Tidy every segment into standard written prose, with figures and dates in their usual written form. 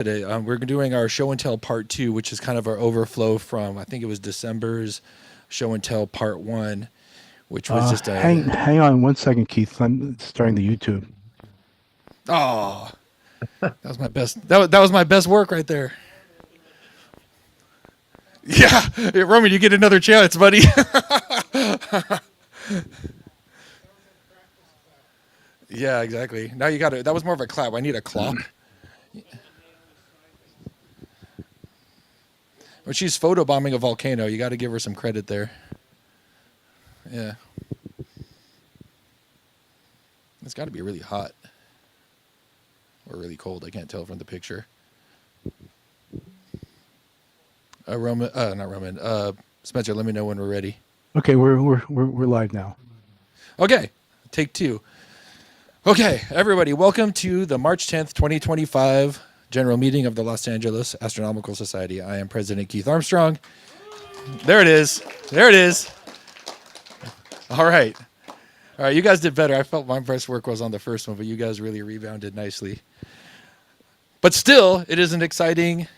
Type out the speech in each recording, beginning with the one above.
today. We're doing our show and tell part two, which is kind of our overflow from I think it was December's show and tell part one, which was just a Hang on one second, Keith. I'm starting the YouTube. oh that was my best that was my best work right there. Yeah, hey, Roman, you get another chance, buddy. Yeah, exactly. Now you got it. That was more of a clap. I need a clop. When she's photobombing a volcano, you got to give her some credit there. Yeah, it's got to be really hot or really cold. I can't tell from the picture. Roman, not Roman. Spencer, let me know when we're ready. Okay, we're live now. Okay, take two. Okay, everybody, welcome to the March 10th, 2025 general meeting of the Los Angeles Astronomical Society. I am President Keith Armstrong. There it is. There it is. All right. All right, you guys did better. I felt my best work was on the first one, but you guys really rebounded nicely. But still, it is an exciting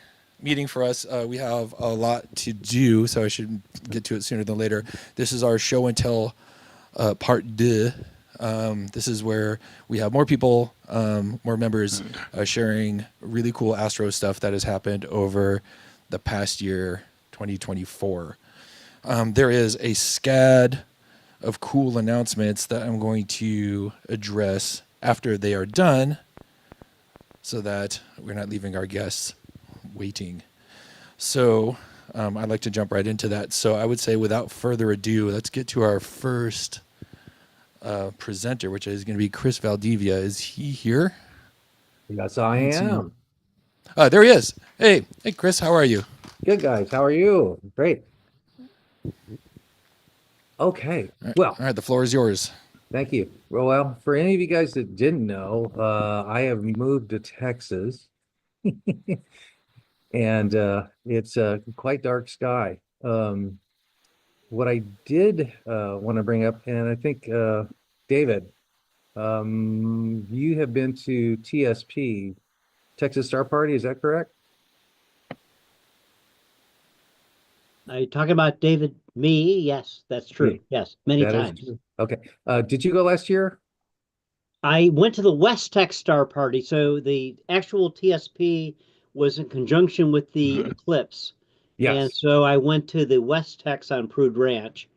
meeting for us. We have a lot to do, so I should get to it sooner than later. This is our show and tell part deux. This is where we have more people, more members sharing really cool astro stuff that has happened over the past year, 2024. There is a scad of cool announcements that I'm going to address after they are done so that we're not leaving our guests waiting. So I'd like to jump right into that. So I would say without further ado, let's get to our first presenter, which is going to be Chris Valdivia. Is he here? Yes, I am. There he is. Hey, Chris, how are you? Good, guys. How are you? Great. Okay. Well, All right, the floor is yours. thank you. Well, for any of you guys that didn't know, I have moved to Texas, and it's quite dark sky. What I did want to bring up, and I think David, you have been to TSP, Texas Star Party, is that correct? Are you talking about David? Me? Yes, that's true. Yeah, Yes, many that is times. true. Okay. Did you go last year? I went to the West Tech Star Party, so the actual TSP was in conjunction with the eclipse, and Yes. so I went to the West Techs on Prude Ranch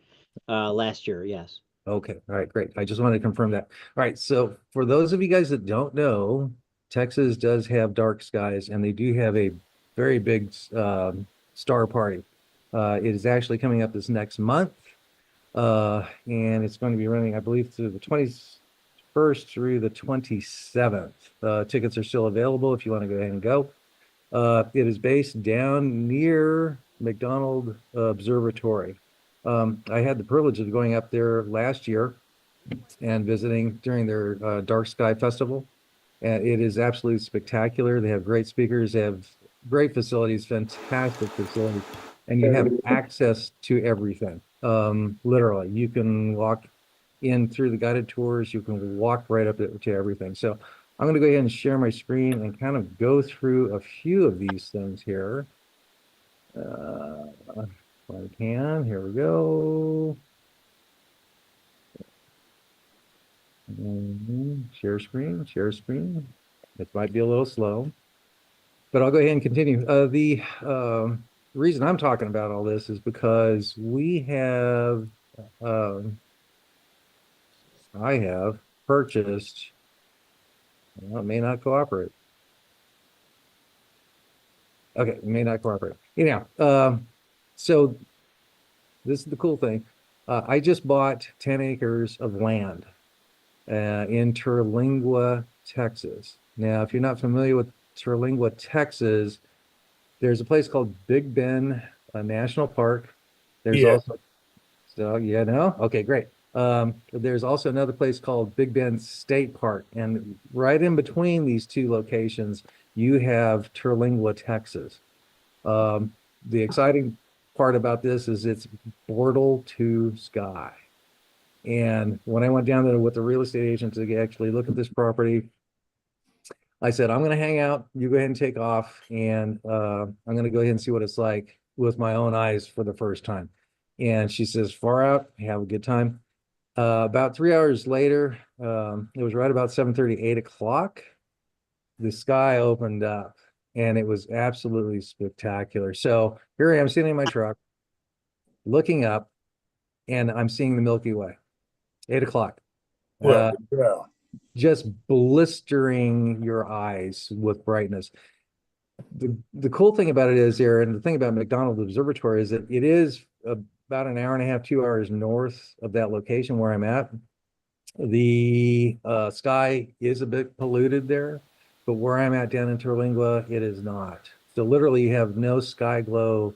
last year. Yes. Okay. All right. Great. I just wanted to confirm that. All right. So for those of you guys that don't know, Texas does have dark skies, and they do have a very big star party. It is actually coming up this next month, and it's going to be running, I believe, through the 21st through the 27th. Tickets are still available if you want to go ahead and go. It is based down near McDonald Observatory. I had the privilege of going up there last year and visiting during their Dark Sky Festival. And it is absolutely spectacular. They have great speakers, they have great facilities, fantastic facilities, and you have access to everything. Literally, you can walk in through the guided tours, you can walk right up to everything. So I'm going to go ahead and share my screen and kind of go through a few of these things here. If I can, here we go. Share screen, share screen. It might be a little slow, but I'll go ahead and continue. The reason I'm talking about all this is because we have, I have purchased, well, it may not cooperate. Okay, it may not cooperate. Anyhow, so this is the cool thing. I just bought 10 acres of land in Terlingua, Texas. Now, if you're not familiar with Terlingua, Texas, there's a place called Big Bend National Park. There's also, so yeah, no? Okay, great. There's also another place called Big Bend State Park. And right in between these two locations, you have Terlingua, Texas. The exciting part about this is it's portal to sky. And when I went down there with the real estate agent to actually look at this property, I said, I'm going to hang out. You go ahead and take off. And I'm going to go ahead and see what it's like with my own eyes for the first time. And she says, far out, have a good time. About 3 hours later, it was right about 7:30, 8 o'clock. The sky opened up and it was absolutely spectacular. So here I am sitting in my truck, looking up, and I'm seeing the Milky Way. 8 o'clock. Yeah, yeah. Just blistering your eyes with brightness. The cool thing about it is there, and the thing about McDonald Observatory is that it is about an hour and a half, 2 hours north of that location where I'm at. The sky is a bit polluted there, but where I'm at down in Terlingua, it is not. So literally you have no sky glow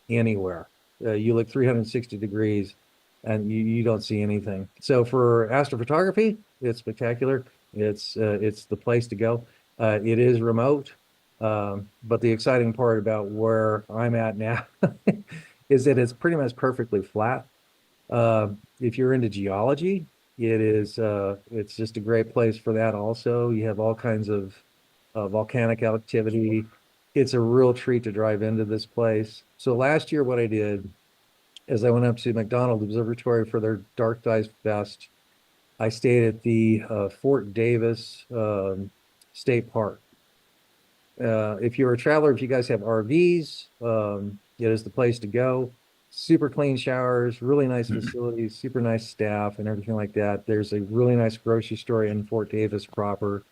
anywhere. You look 360 degrees and you don't see anything. So for astrophotography, it's spectacular. It's the place to go. It is remote, but the exciting part about where I'm at now is that it's pretty much perfectly flat. If you're into geology, it's just a great place for that also. You have all kinds of volcanic activity. It's a real treat to drive into this place. So last year, what I did is I went up to McDonald Observatory for their Dark Skies Fest. I stayed at the Fort Davis State Park. If you're a traveler, if you guys have RVs, it is the place to go. Super clean showers, really nice facilities, super nice staff and everything like that. There's a really nice grocery store in Fort Davis proper.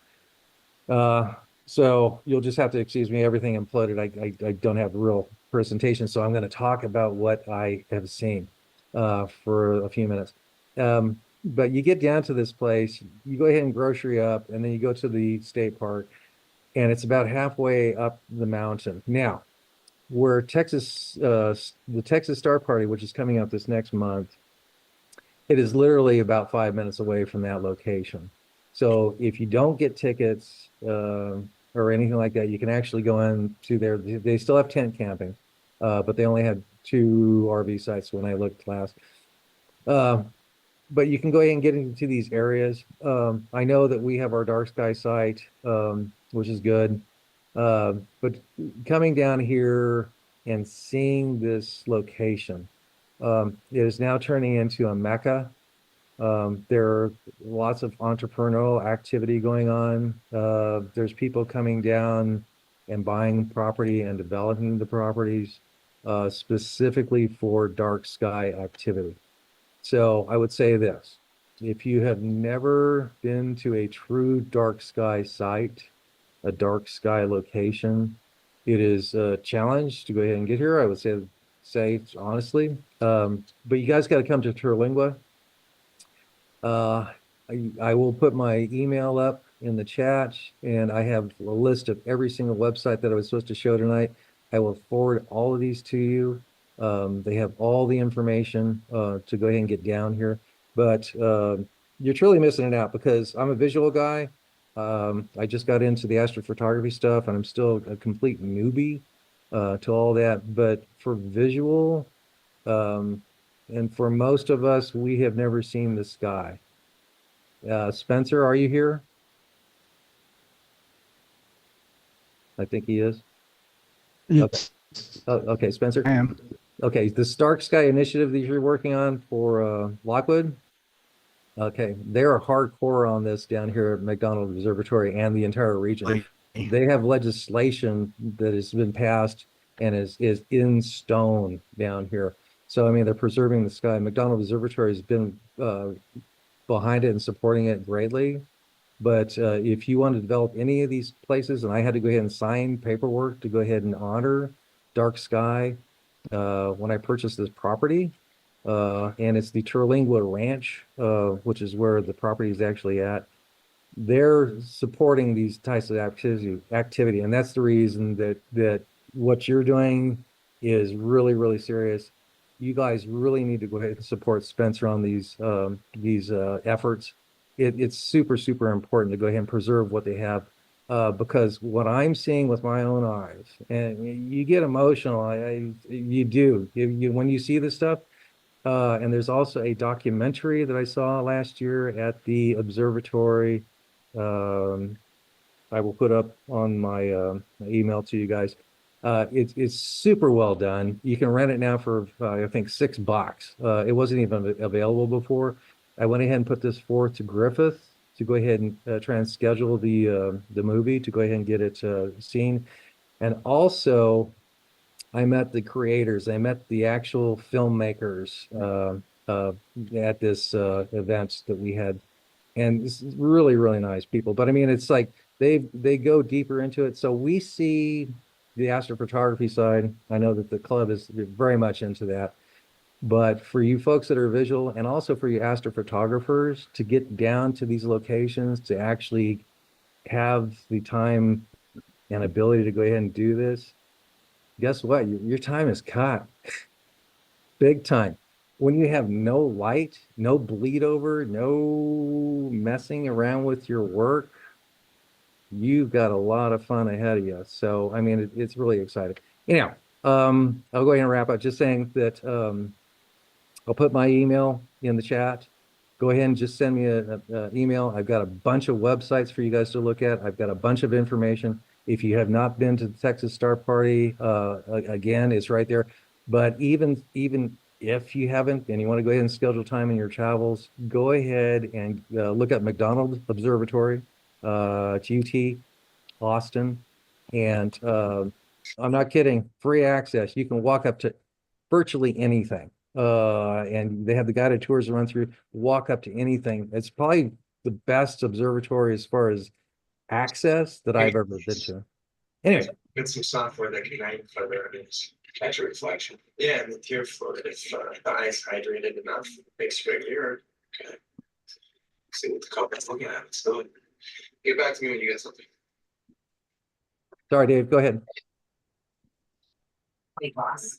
So you'll just have to excuse me, everything imploded. I don't have a real presentation, so I'm going to talk about what I have seen for a few minutes. But you get down to this place, you go ahead and grocery up, and then you go to the state park, and it's about halfway up the mountain. Now, where the Texas Star Party, which is coming up this next month, it is literally about 5 minutes away from that location. So if you don't get tickets or anything like that, you can actually go in to there. They still have tent camping, but they only had 2 RV sites when I looked last. But you can go ahead and get into these areas. I know that we have our dark sky site, which is good. But coming down here and seeing this location, it is now turning into a mecca. There are lots of entrepreneurial activity going on. There's people coming down and buying property and developing the properties specifically for dark sky activity. So I would say this, if you have never been to a true dark sky site, a dark sky location, it is a challenge to go ahead and get here. I would say honestly, but you guys got to come to Terlingua. I will put my email up in the chat, and I have a list of every single website that I was supposed to show tonight. I will forward all of these to you. They have all the information to go ahead and get down here, but you're truly missing it out because I'm a visual guy. I just got into the astrophotography stuff, and I'm still a complete newbie to all that. But for visual, and for most of us, we have never seen the sky. Spencer, are you here? I think he is. Yes, Okay, Spencer. I am. Okay, the Stark Sky Initiative that you're working on for Lockwood. Okay, they're hardcore on this down here at McDonald Observatory and the entire region. They have legislation that has been passed and is in stone down here. So, I mean, they're preserving the sky. McDonald Observatory has been behind it and supporting it greatly. But if you want to develop any of these places, and I had to go ahead and sign paperwork to go ahead and honor dark sky when I purchased this property, and it's the Terlingua Ranch, which is where the property is actually at. They're supporting these types of activity, and that's the reason that what you're doing is really, really serious. You guys really need to go ahead and support Spencer on these efforts. It's super, super important to go ahead and preserve what they have, because what I'm seeing with my own eyes, and you get emotional, you do. When you see this stuff, and there's also a documentary that I saw last year at the observatory. I will put up on my email to you guys. It's super well done. You can rent it now for I think $6. It wasn't even available before. I went ahead and put this forth to Griffith to go ahead and try and schedule the movie to go ahead and get it seen. And also, I met the creators. I met the actual filmmakers at this event that we had, and this is really, really nice people. But I mean, it's like they go deeper into it. So we see the astrophotography side. I know that the club is very much into that. But for you folks that are visual, and also for you astrophotographers, to get down to these locations, to actually have the time and ability to go ahead and do this, guess what? Your time is cut big time. When you have no light, no bleed over, no messing around with your work, you've got a lot of fun ahead of you. So, I mean, it's really exciting. Anyhow, I'll go ahead and wrap up just saying that I'll put my email in the chat. Go ahead and just send me an email. I've got a bunch of websites for you guys to look at. I've got a bunch of information. If you have not been to the Texas Star Party, again, it's right there. But even if you haven't and you want to go ahead and schedule time in your travels, go ahead and look at McDonald Observatory. It's UT, Austin. And I'm not kidding, free access. You can walk up to virtually anything. And they have the guided tours to run through, walk up to anything. It's probably the best observatory as far as access that I've ever been to. Anyway, With some software that can identify the catch a reflection. Yeah, and the tear fluid, if the eye's hydrated enough, makes you clear. Okay. See what the culprit's looking at. So get back to me when you get something. sorry, Dave, go ahead. Weight loss.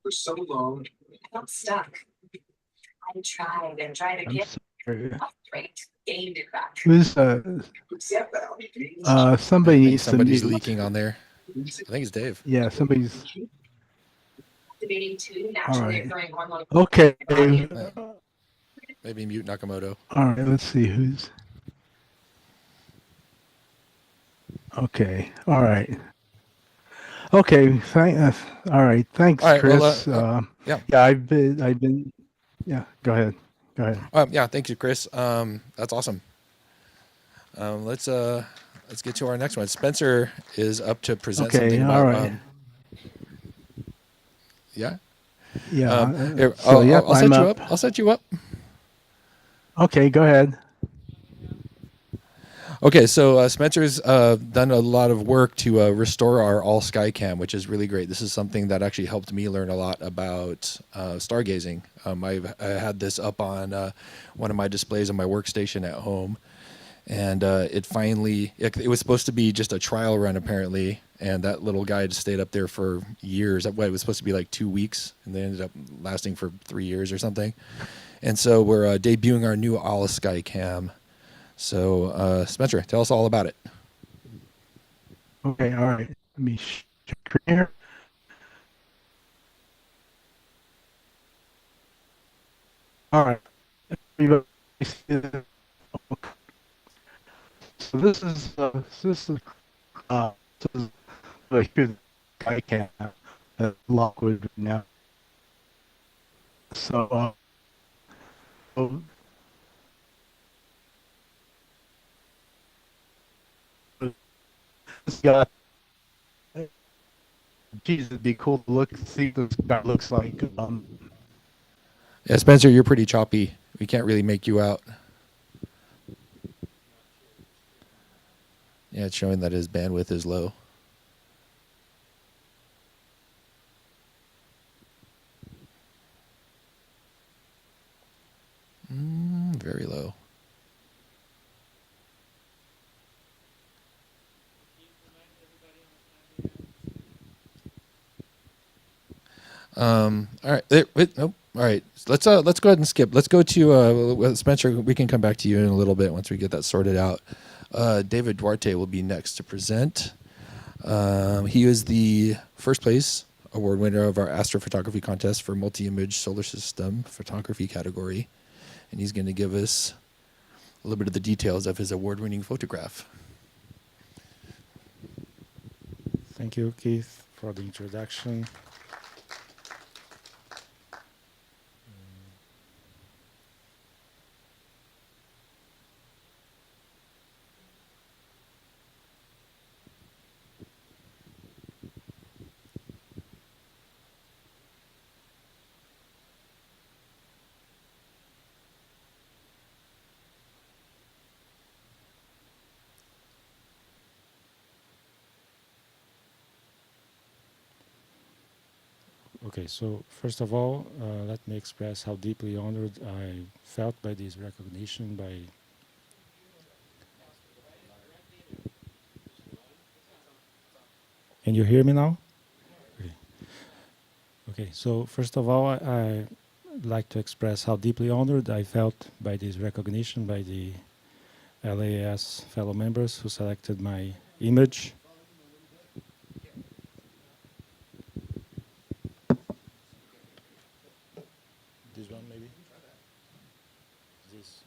For so long, I got stuck. I tried and tried I'm again. sorry. Lost weight, gained it back. Who's step out. somebody I think needs to somebody's mute. leaking on there. I think it's Dave. Yeah, somebody's Activating two naturally right. occurring hormones. okay. Maybe mute Nakamoto. All right, let's see who's okay. All right. Okay, all right. Thanks, All right, well, Chris. yeah. Yeah, I've been yeah, go ahead. Go ahead. Yeah, thank you, Chris. That's awesome. Let's get to our next one. Spencer is up to present Okay, something all about. right. Yeah. Yeah. Here, so yep, I'll set I'm you up. up. I'll set you up. Okay, go ahead. Okay, so Spencer's done a lot of work to restore our all sky cam, which is really great. This is something that actually helped me learn a lot about stargazing. I had this up on one of my displays on my workstation at home, and it was supposed to be just a trial run apparently, and that little guide stayed up there for years. It was supposed to be like 2 weeks, and they ended up lasting for 3 years or something. And so we're debuting our new all sky cam. So, Spencer, tell us all about it. Okay, all right. Let me check here. All right. Everybody see this? So this is this is a good I can Lockwood now. So this guy, geez, it'd be cool to see what this guy looks like. Yeah, Spencer, you're pretty choppy. We can't really make you out. Yeah, it's showing that his bandwidth is low. Very low. All right. Nope. All right. Let's go ahead and skip. Let's go to Spencer. We can come back to you in a little bit once we get that sorted out. David Duarte will be next to present. He is the first place award winner of our astrophotography contest for multi-image solar system photography category, and he's going to give us a little bit of the details of his award-winning photograph. Thank you, Keith, for the introduction. Okay, so first of all, let me express how deeply honored I felt by this recognition by. Can you hear me now? Okay. Okay, so first of all, I'd like to express how deeply honored I felt by this recognition by the LAS fellow members who selected my image. This one maybe? This.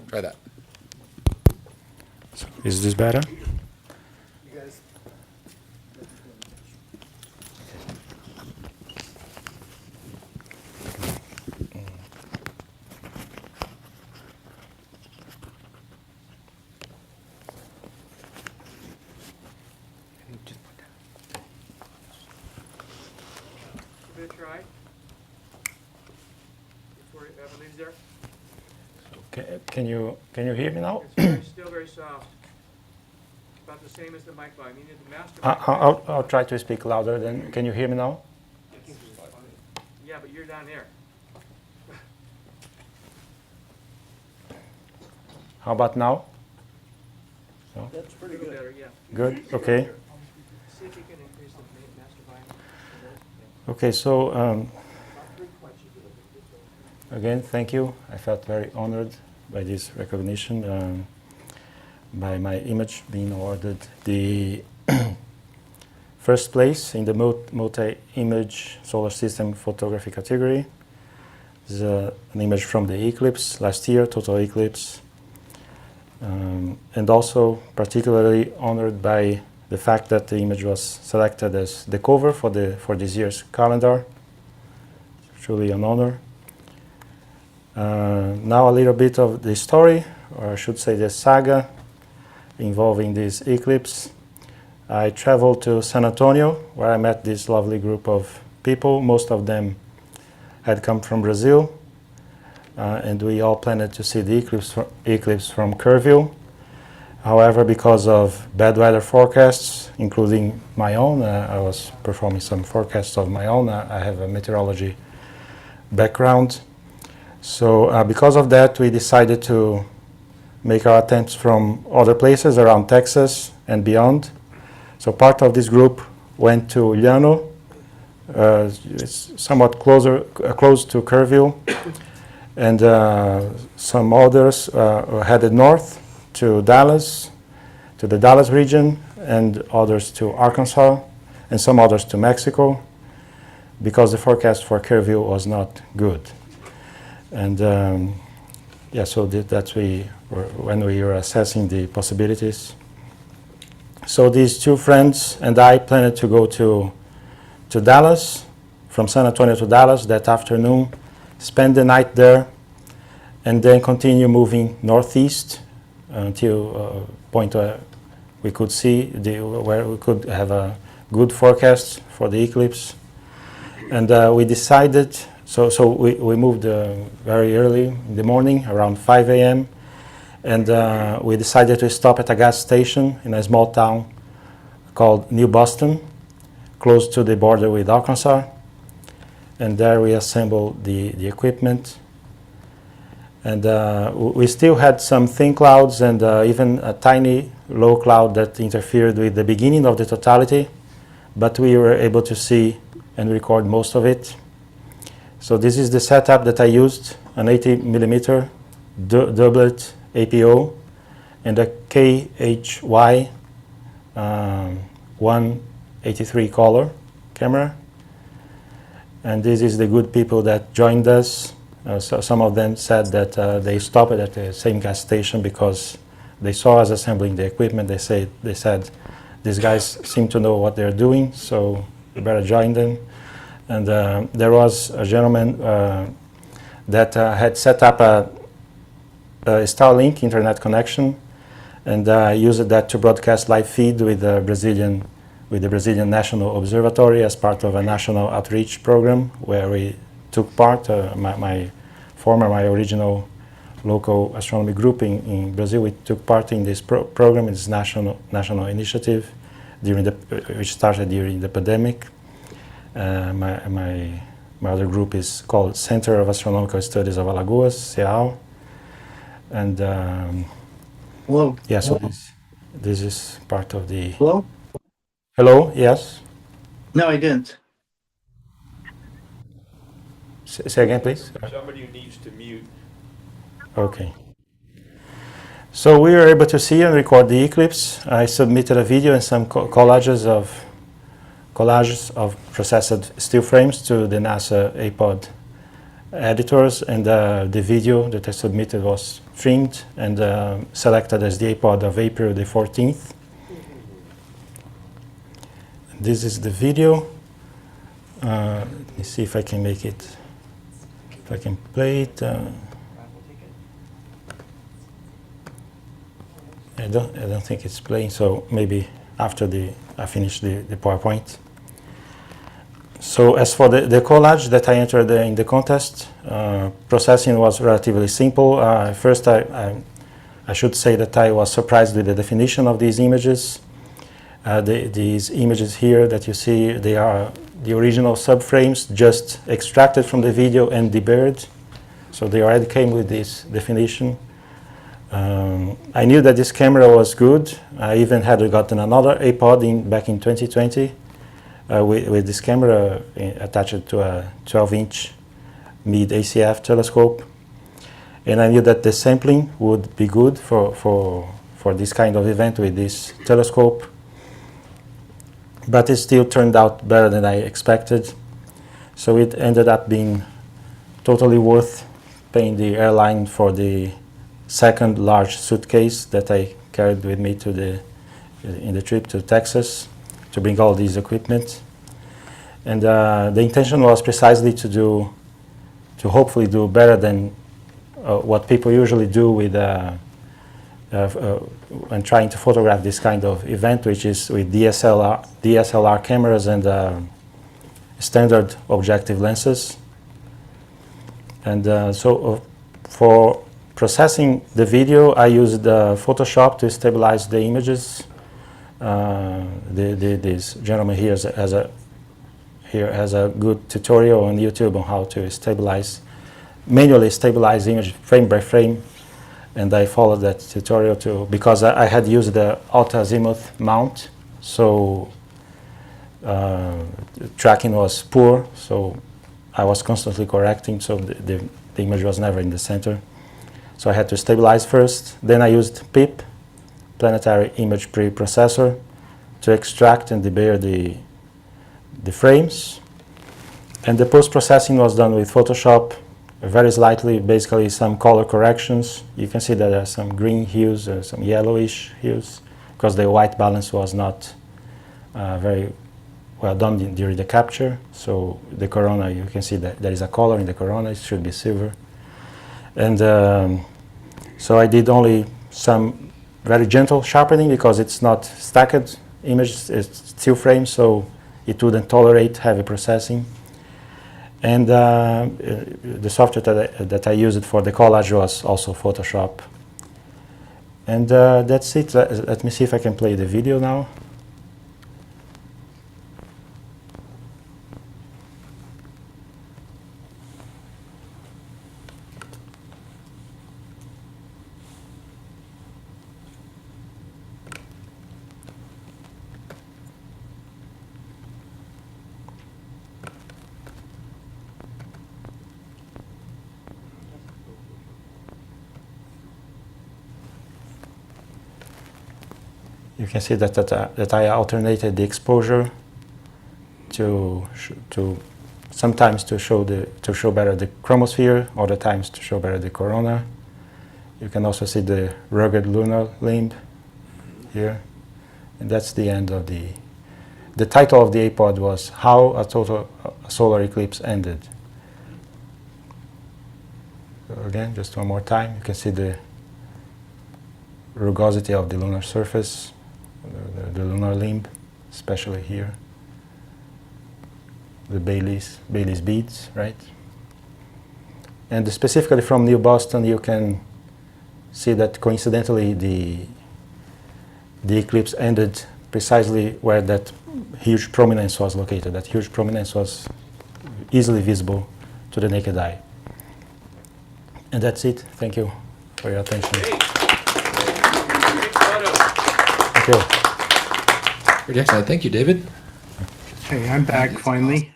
Try that. So is this better? Give it a try. Before Evelyn's there. Can you hear me now? It's still very soft. About the same as the mic volume. You need the master mic. I'll try to speak louder. Then can you hear me now? Yeah, but you're down there. How about now? No? That's pretty good. Better, yeah. Good. Okay. See if you can increase the master volume. Okay. So again, thank you. I felt very honored by this recognition, by my image being awarded the first place in the multi-image solar system photography category. This is an image from the eclipse last year, total eclipse. And also particularly honored by the fact that the image was selected as the cover for this year's calendar. Truly an honor. Now a little bit of the story, or I should say the saga involving this eclipse. I traveled to San Antonio, where I met this lovely group of people. Most of them had come from Brazil, and we all planned to see the eclipse from Kerrville. However, because of bad weather forecasts, including my own, I was performing some forecasts of my own. I have a meteorology background. So because of that, we decided to make our attempts from other places around Texas and beyond. So part of this group went to Llano, it's somewhat close to Kerrville, and some others headed north to Dallas, to the Dallas region, and others to Arkansas, and some others to Mexico, because the forecast for Kerrville was not good. And so that's when we were assessing the possibilities. So these two friends and I planned to go to Dallas, from San Antonio to Dallas that afternoon, spend the night there, and then continue moving northeast until a point where we could see where we could have a good forecast for the eclipse. And we decided. So we moved very early in the morning, around 5 a.m., and we decided to stop at a gas station in a small town called New Boston, close to the border with Arkansas. And there we assembled the equipment. And we still had some thin clouds and even a tiny low cloud that interfered with the beginning of the totality, but we were able to see and record most of it. So this is the setup that I used, an 80 millimeter doublet APO and a KHY 183 color camera. And this is the good people that joined us. So some of them said that they stopped at the same gas station because they saw us assembling the equipment. They said, these guys seem to know what they're doing, so we better join them. And there was a gentleman that had set up a Starlink internet connection and used that to broadcast live feed with the Brazilian National Observatory as part of a national outreach program where we took part. My original local astronomy group in Brazil, we took part in this program, this national initiative which started during the pandemic. My other group is called Center of Astronomical Studies of Alagoas, CEAL. And Hello. yeah, so this is part of the... Hello? Hello, yes? No, I didn't. Say again, please. Somebody needs to mute. Okay. So we were able to see and record the eclipse. I submitted a video and some collages of processed still frames to the NASA APOD editors, and the video that I submitted was trimmed and selected as the APOD of April the 14th. This is the video. Let me see if I can make it, if I can play it. I don't think it's playing, so maybe after I finish the PowerPoint. So as for the collage that I entered in the contest, processing was relatively simple. First, I should say that I was surprised with the definition of these images. These images here that you see, they are the original subframes just extracted from the video and deburred. So they already came with this definition. I knew that this camera was good. I even had gotten another APOD back in 2020 with this camera attached to a 12-inch mid-ACF telescope. And I knew that the sampling would be good for this kind of event with this telescope. But it still turned out better than I expected. So it ended up being totally worth paying the airline for the second large suitcase that I carried with me in the trip to Texas to bring all these equipment. And the intention was precisely to hopefully do better than what people usually do with when trying to photograph this kind of event, which is with DSLR cameras and standard objective lenses. And so for processing the video, I used Photoshop to stabilize the images. This gentleman here has a good tutorial on YouTube on how to manually stabilize image frame by frame. And I followed that tutorial because I had used the alt-azimuth mount, so tracking was poor, so I was constantly correcting, so the image was never in the center. So I had to stabilize first. Then I used PIP, Planetary Image Preprocessor, to extract and deburr the frames. And the post-processing was done with Photoshop, very slightly, basically some color corrections. You can see that there are some green hues, some yellowish hues, because the white balance was not very well done during the capture. So the corona, you can see that there is a color in the corona, it should be silver. And so I did only some very gentle sharpening because it's not stacked images, it's still frames, so it wouldn't tolerate heavy processing. And the software that I used for the collage was also Photoshop. And that's it. Let me see if I can play the video now. You can see that I alternated the exposure to sometimes to show better the chromosphere, other times to show better the corona. You can also see the rugged lunar limb here, and that's the end of the title of the APOD was How a Total Solar Eclipse Ended. So again, just one more time, you can see the rugosity of the lunar surface, the lunar limb, especially here. The Bailey's beads, right? And specifically from New Boston, you can see that coincidentally the eclipse ended precisely where that huge prominence was located. That huge prominence was easily visible to the naked eye. And that's it. Thank you for your attention. Great. Great photo. Thank you. Pretty excellent. Thank you, David. Hey, I'm back finally.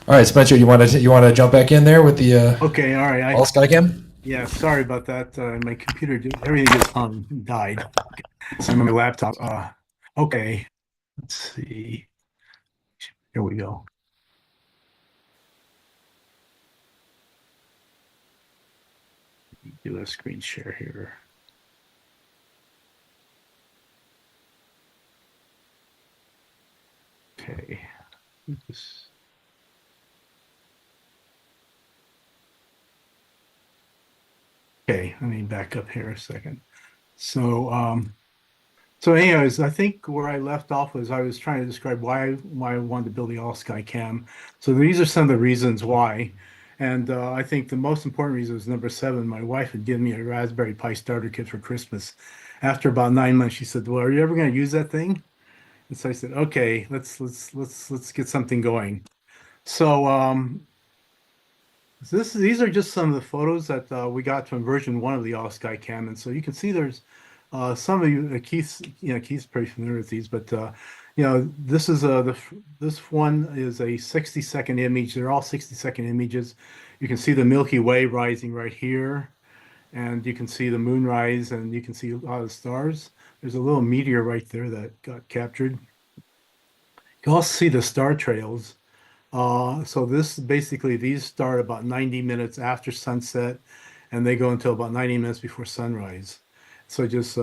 All right, Spencer, you want to jump back in there with the Okay, all right. all Skycam? Yeah, sorry about that. My computer, everything just died. So my laptop. Okay, let's see. Here we go. Do a screen share here. Okay. Okay, let me back up here a second. So anyways, I think where I left off was I was trying to describe why I wanted to build the all sky cam. So these are some of the reasons why. And I think the most important reason was number 7. My wife had given me a Raspberry Pi starter kit for Christmas. After about 9 months, she said, "Well, are you ever going to use that thing?" And so I said, "Okay, let's get something going." So these are just some of the photos that we got from version 1 of the All Sky Cam, and so you can see there's some of you, Keith's pretty familiar with these, but this is this one is a 60-second image. They're all 60-second images. You can see the Milky Way rising right here, and you can see the moon rise, and you can see a lot of stars. There's a little meteor right there that got captured. You can also see the star trails. So these start about 90 minutes after sunset, and they go until about 90 minutes before sunrise. So just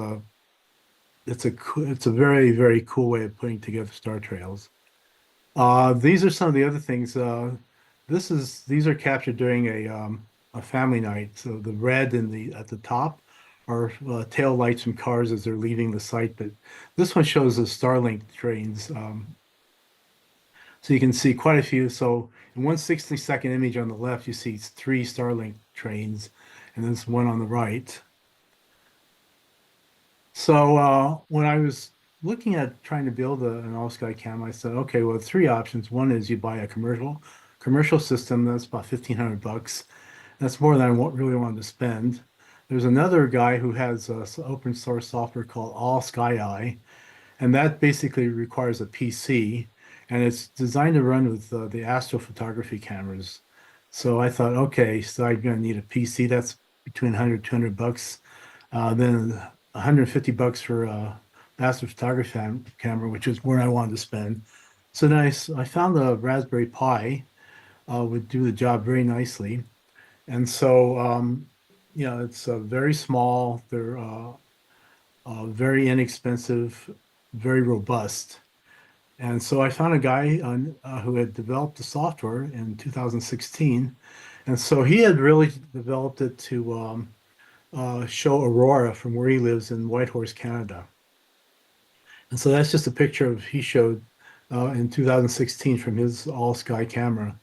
it's a very, very cool way of putting together star trails. These are some of the other things. These are captured during a family night. So the red at the top are tail lights from cars as they're leaving the site. But this one shows the Starlink trains. So you can see quite a few. So in one 60-second image on the left, you see 3 Starlink trains, and there's one on the right. So when I was looking at trying to build an all sky cam, I said, okay, well, 3 options. One is you buy a commercial system that's about $1,500. That's more than I really wanted to spend. There's another guy who has open source software called All Sky Eye, and that basically requires a PC, and it's designed to run with the astrophotography cameras. So I thought, okay, so I'm going to need a PC. That's between $100-$200. Then $150 for astrophotography camera, which is where I wanted to spend. So nice. I found the Raspberry Pi would do the job very nicely, and so it's very small. They're very inexpensive, very robust. And so I found a guy who had developed the software in 2016. And so he had really developed it to show aurora from where he lives in Whitehorse, Canada. And so that's just a picture he showed in 2016 from his all sky camera.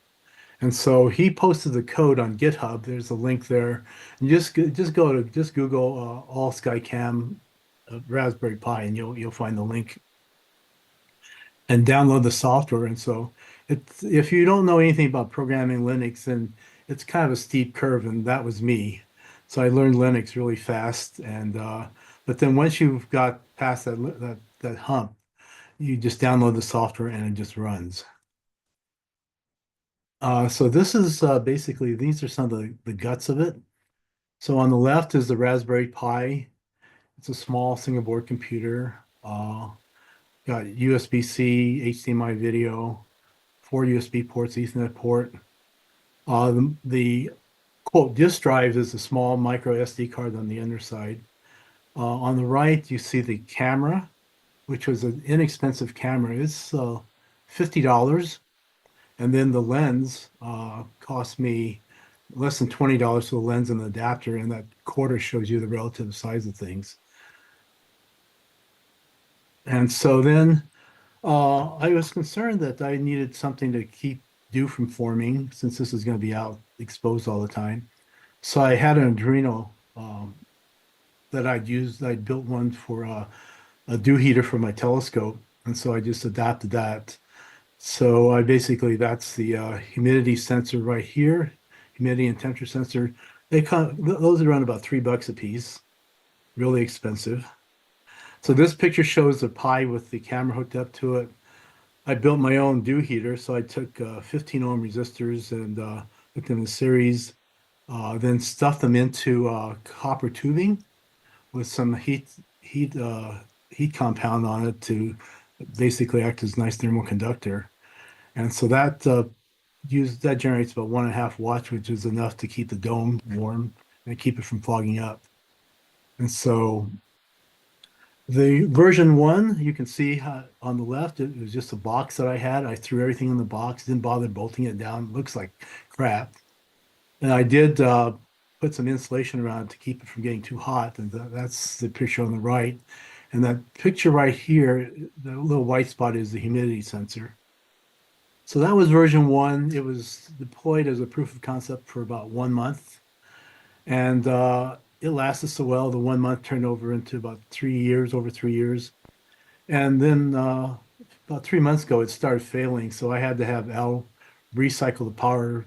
And so he posted the code on GitHub. There's a link there. And just Google all sky cam Raspberry Pi, and you'll find the link. And download the software. And so if you don't know anything about programming Linux, then it's kind of a steep curve, and that was me. So I learned Linux really fast, and but then once you've got past that hump, you just download the software and it just runs. So this is basically, these are some of the guts of it. So on the left is the Raspberry Pi. It's a small single board computer. Got USB-C, HDMI video, 4 USB ports, Ethernet port. The quote disk drive is a small micro SD card on the underside. On the right, you see the camera, which was an inexpensive camera. It's $50. And then the lens cost me less than $20 for the lens and the adapter, and that quarter shows you the relative size of things. And so then I was concerned that I needed something to keep dew from forming, since this is going to be out exposed all the time. So I had an Arduino that I'd used. I built one for a dew heater for my telescope, and so I just adapted that. So I basically, that's the humidity sensor right here, humidity and temperature sensor. Those are around about $3 a piece, really expensive. So this picture shows a Pi with the camera hooked up to it. I built my own dew heater, so I took 15 ohm resistors and hooked them in series, then stuffed them into copper tubing with some heat compound on it to basically act as a nice thermal conductor. And so that generates about 1.5 watts, which is enough to keep the dome warm and keep it from fogging up. And so the version 1, you can see on the left, it was just a box that I had. I threw everything in the box, didn't bother bolting it down. It looks like crap. And I did put some insulation around it to keep it from getting too hot. And that's the picture on the right. And that picture right here, the little white spot is the humidity sensor. So that was version 1. It was deployed as a proof of concept for about 1 month. And it lasted so well, the 1 month turned over into about 3 years, over 3 years. And then about 3 months ago, it started failing. So I had to have Al recycle the power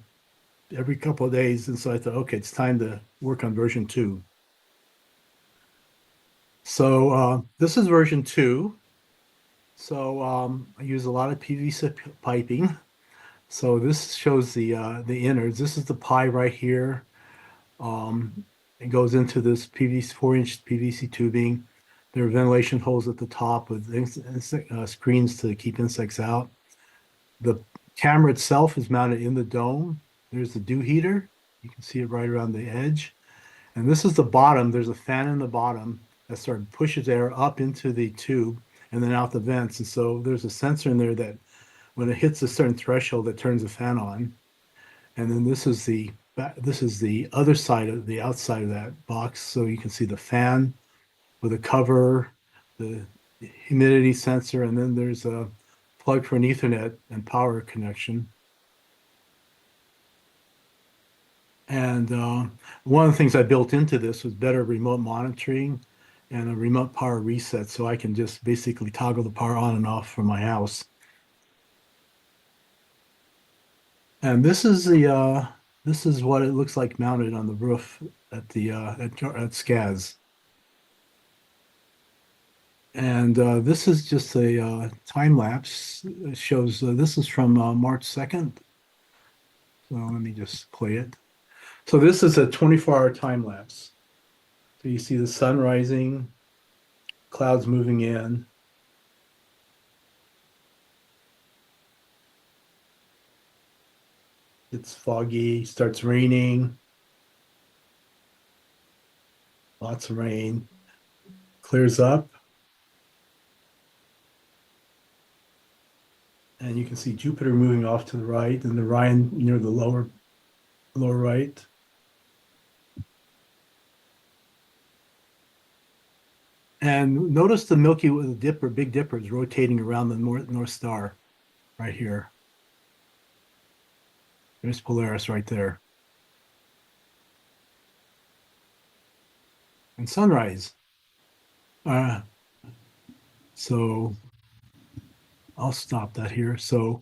every couple of days. And so I thought, okay, it's time to work on version 2. So this is version 2. So I use a lot of PVC piping. So this shows the innards. This is the Pi right here. It goes into this 4-inch PVC tubing. There are ventilation holes at the top with screens to keep insects out. The camera itself is mounted in the dome. There's the dew heater. You can see it right around the edge. And this is the bottom. There's a fan in the bottom that sort of pushes air up into the tube and then out the vents. And so there's a sensor in there that when it hits a certain threshold, it turns the fan on. And then this is the other side of the outside of that box. So you can see the fan with a cover, the humidity sensor, and then there's a plug for an Ethernet and power connection. And one of the things I built into this was better remote monitoring and a remote power reset, so I can just basically toggle the power on and off from my house. And this is what it looks like mounted on the roof at the at SCAS. And this is just a time lapse. It shows this is from March 2nd. So let me just play it. So this is a 24-hour time lapse. So you see the sun rising, clouds moving in. It's foggy, starts raining. Lots of rain. Clears up. And you can see Jupiter moving off to the right and Orion near the lower right. And notice the Milky Way, the Dipper, Big Dipper is rotating around the North Star right here. There's Polaris right there. And sunrise. So I'll stop that here. So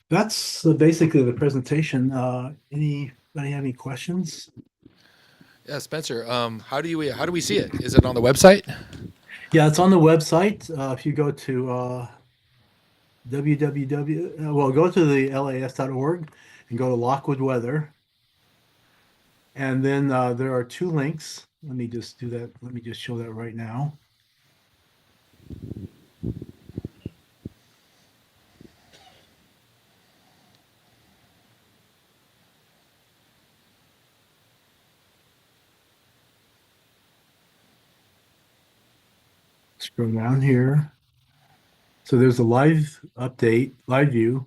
that's basically the presentation. Anybody have any questions? Yeah, Spencer. How do we see it? Is it on the website? Yeah, it's on the website. If you go to go to the las.org and go to Lockwood Weather. And then there are 2 links. Let me just do that. Let me just show that right now. Scroll down here. So there's a live update, live view.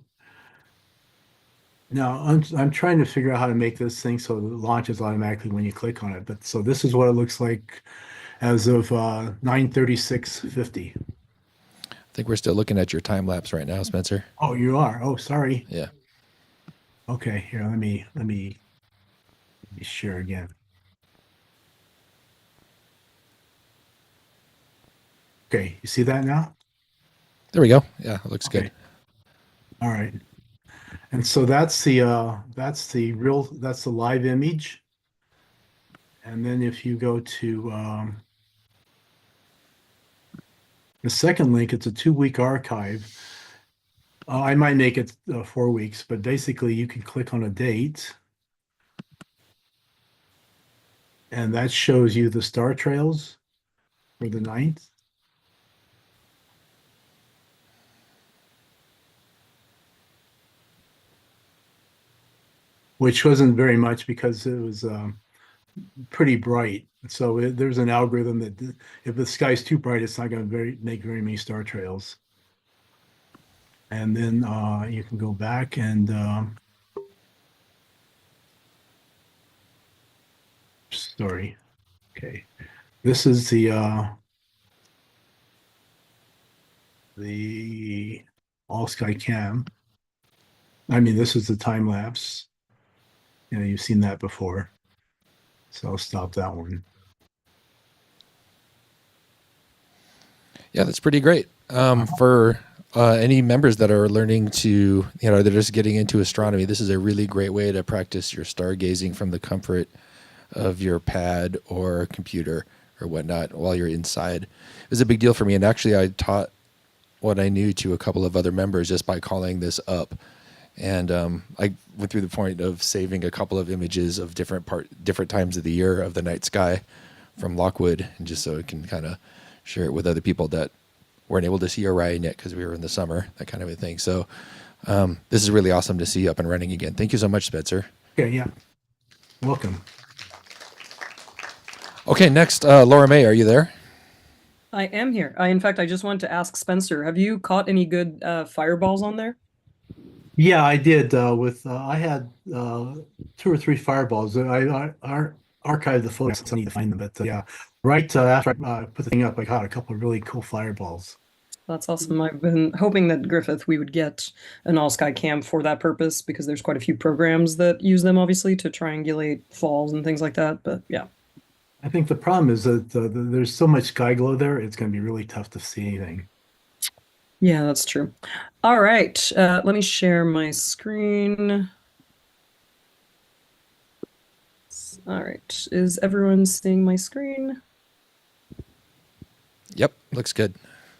Now I'm trying to figure out how to make this thing so it launches automatically when you click on it. But so this is what it looks like as of 9:36:50. I think we're still looking at your time lapse right now, Spencer. Oh, you are. Oh, sorry. Yeah. Okay, here, let me share again. Okay, you see that now? There we go. Yeah, it looks Okay. good. All right. And so that's the live image. And then if you go to the second link, it's a 2-week archive. I might make it 4 weeks, but basically you can click on a date. And that shows you the star trails for the 9th. Which wasn't very much because it was pretty bright. So there's an algorithm that if the sky's too bright, it's not going to make very many star trails. And then you can go back and sorry. Okay, this is the all sky cam. I mean, this is the time lapse. You know, you've seen that before. So I'll stop that one. Yeah, that's pretty great. For any members that are learning to, they're just getting into astronomy, this is a really great way to practice your stargazing from the comfort of your pad or computer or whatnot while you're inside. It was a big deal for me. And actually, I taught what I knew to a couple of other members just by calling this up. And I went through the point of saving a couple of images of different times of the year of the night sky from Lockwood, and just so it can kind of share it with other people that weren't able to see Orion yet because we were in the summer, that kind of a thing. So this is really awesome to see up and running again. Thank you so much, Spencer. Okay, yeah. Welcome. Okay, next, Laura May, are you there? I am here. In fact, I just wanted to ask Spencer, have you caught any good fireballs on there? Yeah, I did. I had 2 or 3 fireballs. I archived the photos. I need to find them, but yeah, right after I put the thing up, I caught a couple of really cool fireballs. That's awesome. I've been hoping that Griffith, we would get an all sky cam for that purpose because there's quite a few programs that use them, obviously, to triangulate falls and things like that. But yeah. I think the problem is that there's so much sky glow there, it's going to be really tough to see anything. Yeah, that's true. All right, let me share my screen. All right, is everyone seeing my screen? Yep, looks good.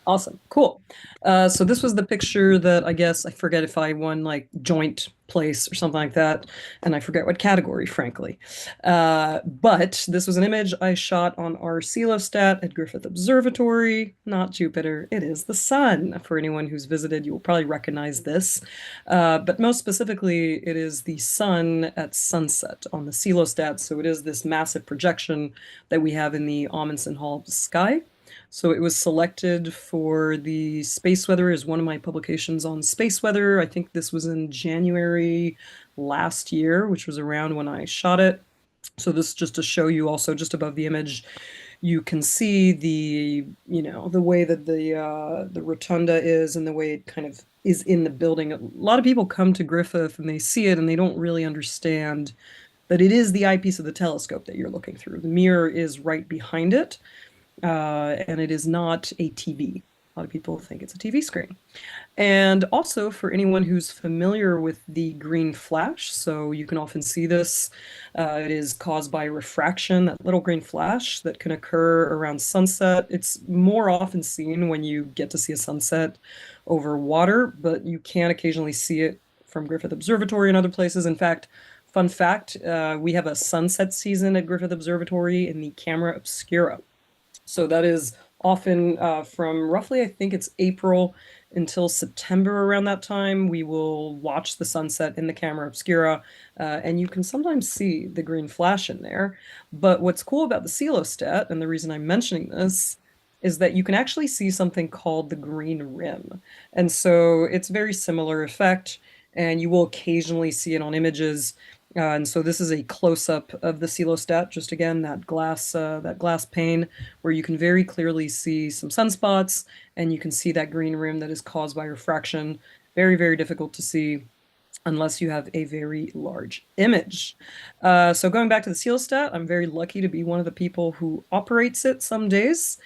Awesome, cool. So this was the picture that I guess I forget if I won like joint place or something like that, and I forget what category, frankly. But this was an image I shot on our Celostat at Griffith Observatory, not Jupiter. It is the sun. For anyone who's visited, you will probably recognize this. But most specifically, it is the sun at sunset on the Celostat. So it is this massive projection that we have in the Amundsen Hall sky. So it was selected for the space weather as one of my publications on space weather. I think this was in January last year, which was around when I shot it. So this just to show you also just above the image, you can see the way that the rotunda is and the way it kind of is in the building. A lot of people come to Griffith and they see it and they don't really understand that it is the eyepiece of the telescope that you're looking through. The mirror is right behind it. And it is not a TV. A lot of people think it's a TV screen. And also for anyone who's familiar with the green flash, so you can often see this, it is caused by refraction, that little green flash that can occur around sunset. It's more often seen when you get to see a sunset over water, but you can occasionally see it from Griffith Observatory and other places. In fact, fun fact, we have a sunset season at Griffith Observatory in the Camera Obscura. So that is often from roughly, I think it's April until September. Around that time, we will watch the sunset in the Camera Obscura, and you can sometimes see the green flash in there. But what's cool about the Celostat, and the reason I'm mentioning this, is that you can actually see something called the green rim. And so it's very similar effect, and you will occasionally see it on images. And so this is a close-up of the coelostat, just again, that glass pane, where you can very clearly see some sunspots, and you can see that green rim that is caused by refraction. Very, very difficult to see unless you have a very large image. So going back to the coelostat, I'm very lucky to be one of the people who operates it some days.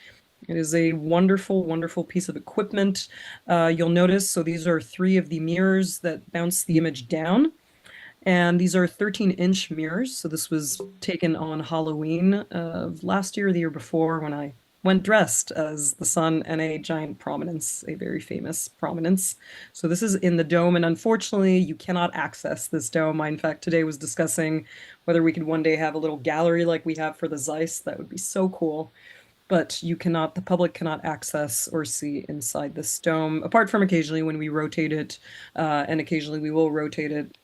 It is a wonderful, wonderful piece of equipment. You'll notice, so these are 3 of the mirrors that bounce the image down. And these are 13-inch mirrors. So this was taken on Halloween of last year or the year before, when I went dressed as the sun and a giant prominence, a very famous prominence. So this is in the dome, and unfortunately you cannot access this dome. I, in fact, today was discussing whether we could one day have a little gallery like we have for the Zeiss. That would be so cool. But you cannot, the public cannot access or see inside this dome, apart from occasionally when we rotate it, and occasionally we will rotate it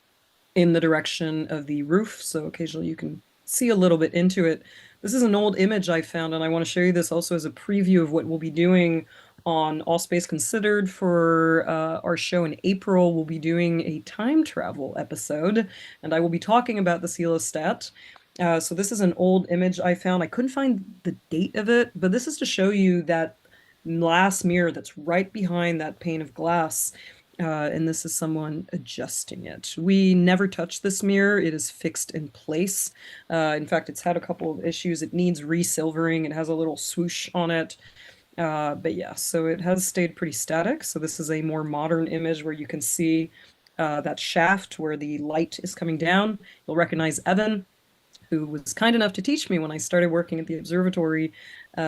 in the direction of the roof, so occasionally you can see a little bit into it. This is an old image I found, and I want to show you this also as a preview of what we'll be doing on All Space Considered for our show in April. We'll be doing a time travel episode, and I will be talking about the coelostat. So this is an old image I found. I couldn't find the date of it, but this is to show you that glass mirror that's right behind that pane of glass. And this is someone adjusting it. We never touch this mirror. It is fixed in place. In fact, it's had a couple of issues. It needs re-silvering. It has a little swoosh on it. But yeah, so it has stayed pretty static. So this is a more modern image where you can see that shaft where the light is coming down. You'll recognize Evan, who was kind enough to teach me when I started working at the observatory.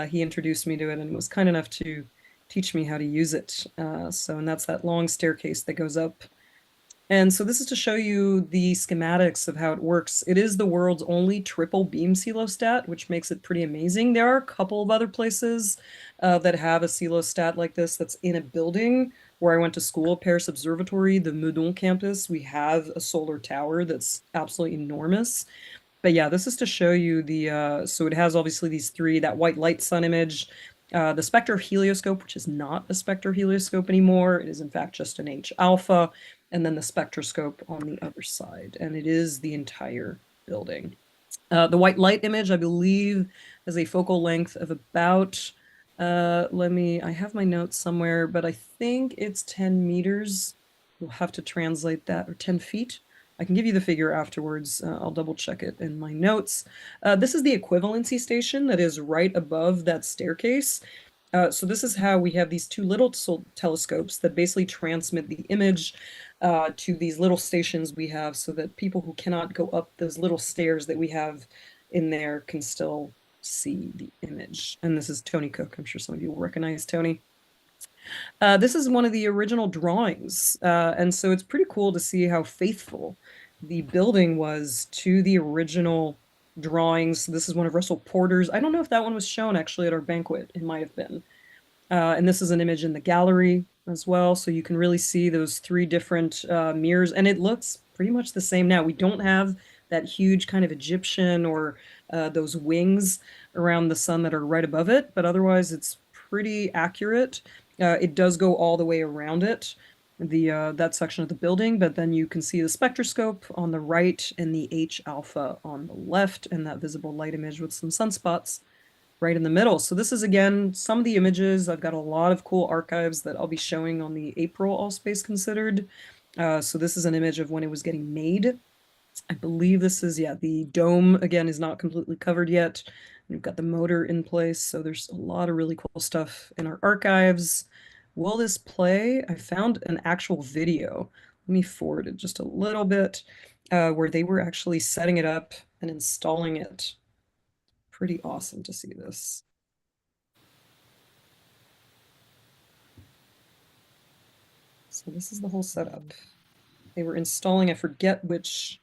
He introduced me to it and was kind enough to teach me how to use it. And that's that long staircase that goes up. And so this is to show you the schematics of how it works. It is the world's only triple beam coelostat, which makes it pretty amazing. There are a couple of other places that have a coelostat like this that's in a building. Where I went to school, Paris Observatory, the Meudon campus, we have a solar tower that's absolutely enormous. But yeah, this is to show you the, so it has obviously these 3, that white light sun image, the spectrohelioscope, which is not a spectrohelioscope anymore. It is in fact just an H alpha, and then the spectroscope on the other side. And it is the entire building. The white light image, I believe, has a focal length of about, I have my notes somewhere, but I think it's 10 meters. We'll have to translate that, or 10 feet. I can give you the figure afterwards. I'll double check it in my notes. This is the equivalency station that is right above that staircase. So this is how we have these 2 little telescopes that basically transmit the image to these little stations we have, so that people who cannot go up those little stairs that we have in there can still see the image. And this is Tony Cook. I'm sure some of you will recognize Tony. This is one of the original drawings, and so it's pretty cool to see how faithful the building was to the original drawings. This is one of Russell Porter's. I don't know if that one was shown actually at our banquet. It might have been. And this is an image in the gallery as well, so you can really see those 3 different mirrors, and it looks pretty much the same now. We don't have that huge kind of Egyptian or those wings around the sun that are right above it, but otherwise it's pretty accurate. It does go all the way around it, that section of the building, but then you can see the spectroscope on the right and the H alpha on the left, and that visible light image with some sunspots right in the middle. So this is, again, some of the images. I've got a lot of cool archives that I'll be showing on the April All Space Considered. So this is an image of when it was getting made. I believe this is, yeah, the dome, again, is not completely covered yet. We've got the motor in place, so there's a lot of really cool stuff in our archives. Will this play? I found an actual video. Let me forward it just a little bit, where they were actually setting it up and installing it. Pretty awesome to see this. So this is the whole setup. They were installing, I forget which,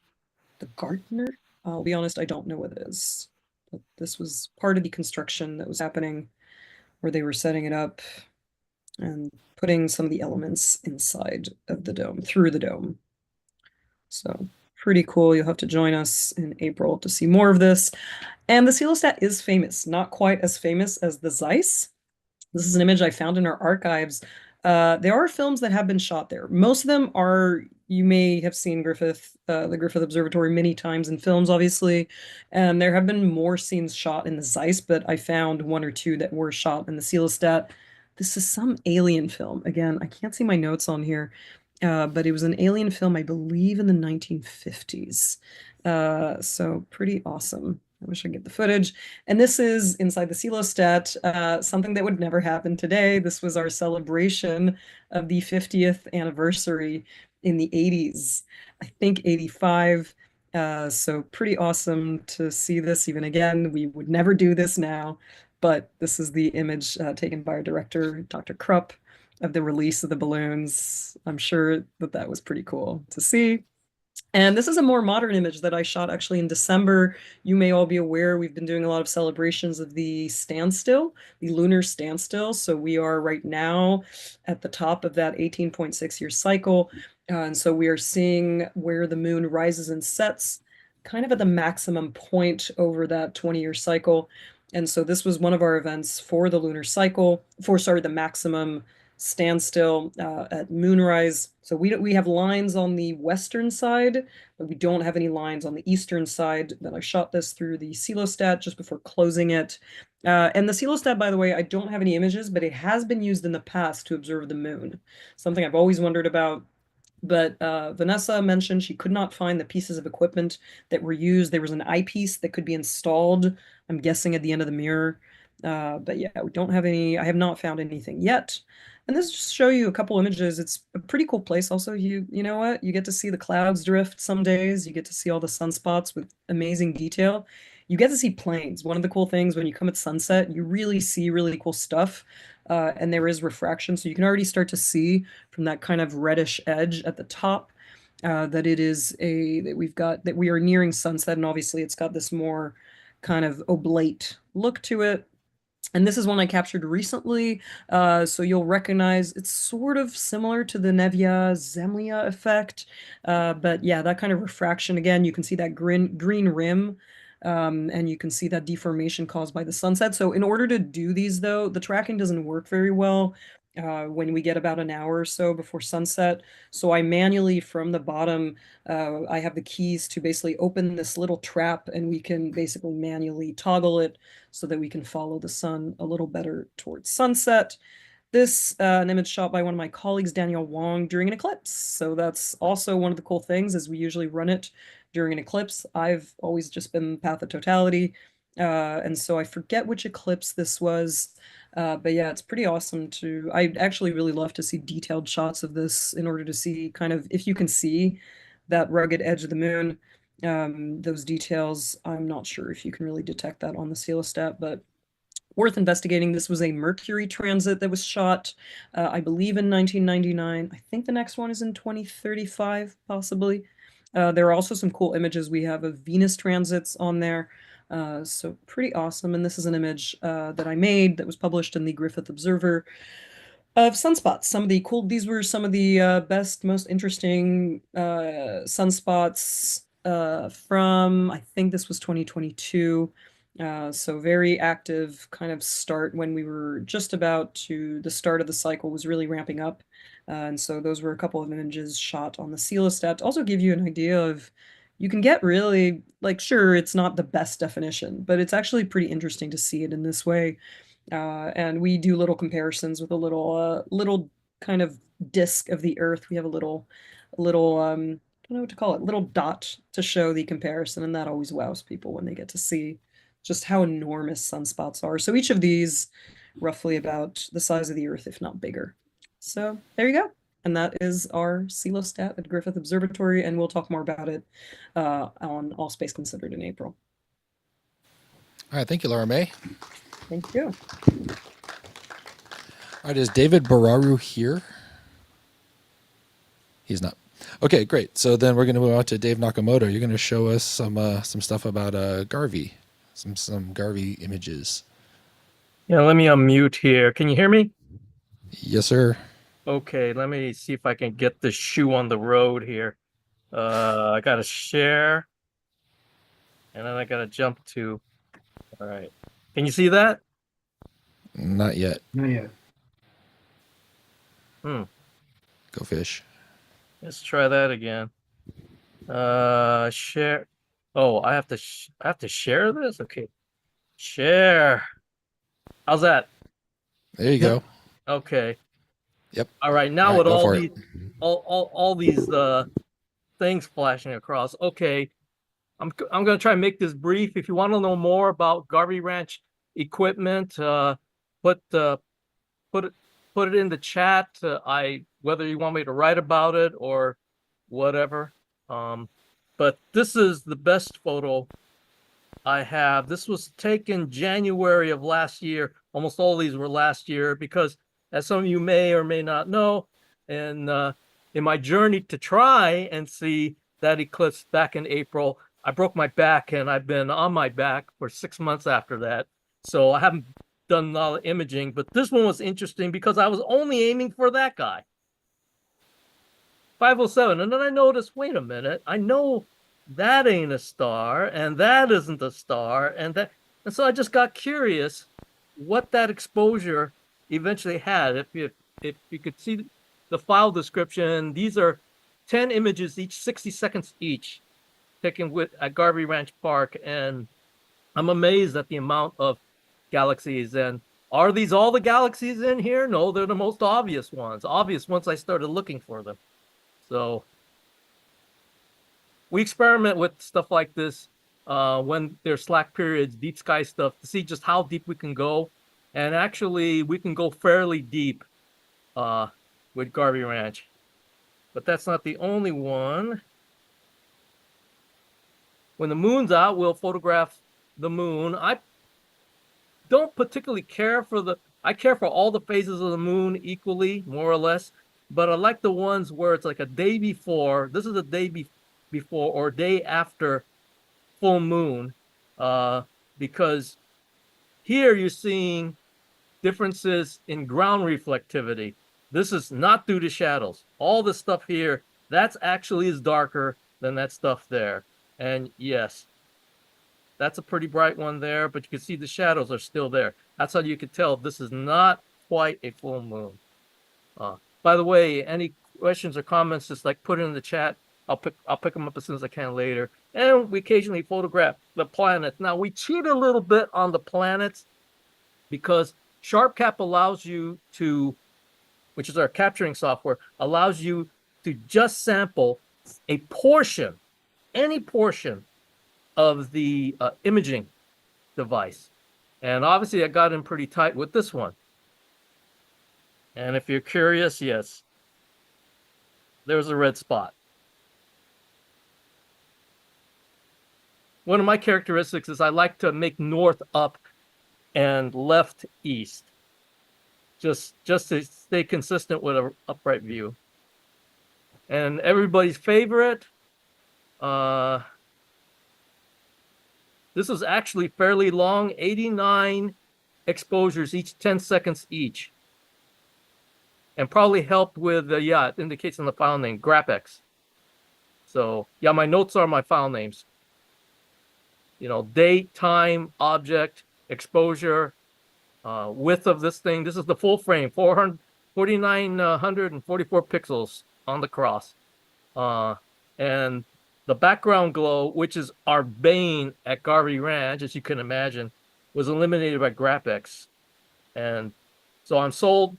the Gartner? I'll be honest, I don't know what it is. But this was part of the construction that was happening, where they were setting it up and putting some of the elements inside of the dome, through the dome. So pretty cool. You'll have to join us in April to see more of this. And the coelostat is famous, not quite as famous as the Zeiss, This is an image I found in our archives. There are films that have been shot there. Most of them are, you may have seen the Griffith Observatory many times in films, obviously. And there have been more scenes shot in the Zeiss, but I found one or two that were shot in the Celestat. This is some alien film. Again, I can't see my notes on here, but it was an alien film, I believe, in the 1950s. So pretty awesome. I wish I could get the footage. And this is inside the Celestat, something that would never happen today. This was our celebration of the 50th anniversary in the 80s, I think 85. So pretty awesome to see this even again. We would never do this now, but this is the image taken by our director, Dr. Krupp, of the release of the balloons. I'm sure that that was pretty cool to see. And this is a more modern image that I shot actually in December. You may all be aware we've been doing a lot of celebrations of the standstill, the lunar standstill. So we are right now at the top of that 18.6-year cycle. And so we are seeing where the moon rises and sets kind of at the maximum point over that 20-year cycle. And so this was one of our events for the lunar cycle, the maximum standstill at moonrise. So we have lines on the western side, but we don't have any lines on the eastern side. Then I shot this through the Celestat just before closing it. And the Celestat, by the way, I don't have any images, but it has been used in the past to observe the moon. Something I've always wondered about. But Vanessa mentioned she could not find the pieces of equipment that were used. There was an eyepiece that could be installed, I'm guessing, at the end of the mirror. But yeah, we don't have any, I have not found anything yet. And this just show you a couple images. It's a pretty cool place. Also, you know what? You get to see the clouds drift some days. You get to see all the sunspots with amazing detail. You get to see planes. One of the cool things when you come at sunset, you really see really cool stuff. And there is refraction. So you can already start to see from that kind of reddish edge at the top that that we are nearing sunset. And obviously it's got this more kind of oblate look to it. And this is one I captured recently, so you'll recognize it's sort of similar to the Nevia-Zemlya effect. But yeah, that kind of refraction, again, you can see that green rim, and you can see that deformation caused by the sunset. So in order to do these, though, the tracking doesn't work very well when we get about an hour or so before sunset. So I manually, from the bottom, I have the keys to basically open this little trap, and we can basically manually toggle it so that we can follow the sun a little better towards sunset. This an image shot by one of my colleagues, Daniel Wong, during an eclipse. So that's also one of the cool things is we usually run it during an eclipse. I've always just been path of totality. And so I forget which eclipse this was. But yeah, it's pretty awesome I'd actually really love to see detailed shots of this in order to see kind of, if you can see that rugged edge of the moon, those details. I'm not sure if you can really detect that on the Celestat, but worth investigating. This was a Mercury transit that was shot, I believe, in 1999. I think the next one is in 2035, possibly. There are also some cool images we have of Venus transits on there. So pretty awesome. And this is an image that I made that was published in the Griffith Observer of sunspots. These were some of the best, most interesting sunspots from, I think this was 2022. So very active kind of start when we were just about to, the start of the cycle was really ramping up. And so those were a couple of images shot on the Celestat to also give you an idea of, you can get really, like, sure, it's not the best definition, but it's actually pretty interesting to see it in this way. And we do little comparisons with a little kind of disc of the Earth. We have a little, I don't know what to call it, little dot to show the comparison. And that always wows people when they get to see just how enormous sunspots are. So each of these roughly about the size of the Earth, if not bigger. So there you go. And that is our Celestat at Griffith Observatory, and we'll talk more about it on All Space Considered in April. All right, thank you, Laura May. Thank you. All right, is David Bararu here? He's not. Okay, great. So then we're going to move on to Dave Nakamoto. You're going to show us some stuff about Garvey, some Garvey images. Yeah, let me unmute here. Can you hear me? Yes, sir. Okay, let me see if I can get the shoe on the road here. I gotta share, and then I gotta jump to. All right, can you see that? Not yet. Not yet. Hmm. Go fish. Let's try that again. Share. Oh, I have to share this? Okay. Share. How's that? There you go. Okay. Yep. All right. Now All right, with go all for these it. all these things flashing across. Okay. I'm gonna try and make this brief. If you want to know more about Garvey Ranch equipment, put it in the chat. Whether you want me to write about it or whatever. But this is the best photo I have. This was taken January of last year. Almost all these were last year because, as some of you may or may not know, and in my journey to try and see that eclipse back in April, I broke my back and I've been on my back for 6 months after that. So I haven't done a lot of imaging, but this one was interesting because I was only aiming for that guy. 507. And then I noticed, wait a minute, I know that ain't a star, and that isn't a star, and so I just got curious what that exposure eventually had. If you could see the file description, these are 10 images each, 60 seconds each, taken at Garvey Ranch Park, and I'm amazed at the amount of galaxies. And are these all the galaxies in here? No, they're the most obvious ones. Obvious once I started looking for them. So we experiment with stuff like this when there's slack periods, deep sky stuff, to see just how deep we can go. And actually, we can go fairly deep with Garvey Ranch. But that's not the only one. When the moon's out, we'll photograph the moon. I don't particularly care for I care for all the phases of the moon equally, more or less. But I like the ones where it's like a day before. This is a day before or day after full moon, because here you're seeing differences in ground reflectivity. This is not due to shadows. All the stuff here, that's actually is darker than that stuff there. And yes, that's a pretty bright one there, but you can see the shadows are still there. That's how you can tell this is not quite a full moon. By the way, any questions or comments, just like put it in the chat. I'll pick them up as soon as I can later. And we occasionally photograph the planets. Now we cheat a little bit on the planets because SharpCap allows you to, which is our capturing software, allows you to just sample a portion, any portion of the imaging device. And obviously I got in pretty tight with this one. And if you're curious, yes, there's a red spot. One of my characteristics is I like to make north up and left east, just to stay consistent with an upright view. And everybody's favorite, this is actually fairly long, 89 exposures, each 10 seconds each. And probably helped with, it indicates in the file name, GrapX. So, yeah, my notes are my file names. You know, date, time, object, exposure, width of this thing. This is the full frame, 4,944 pixels on the cross. And the background glow, which is our bane at Garvey Ranch, as you can imagine, was eliminated by GrapX. And so I'm sold,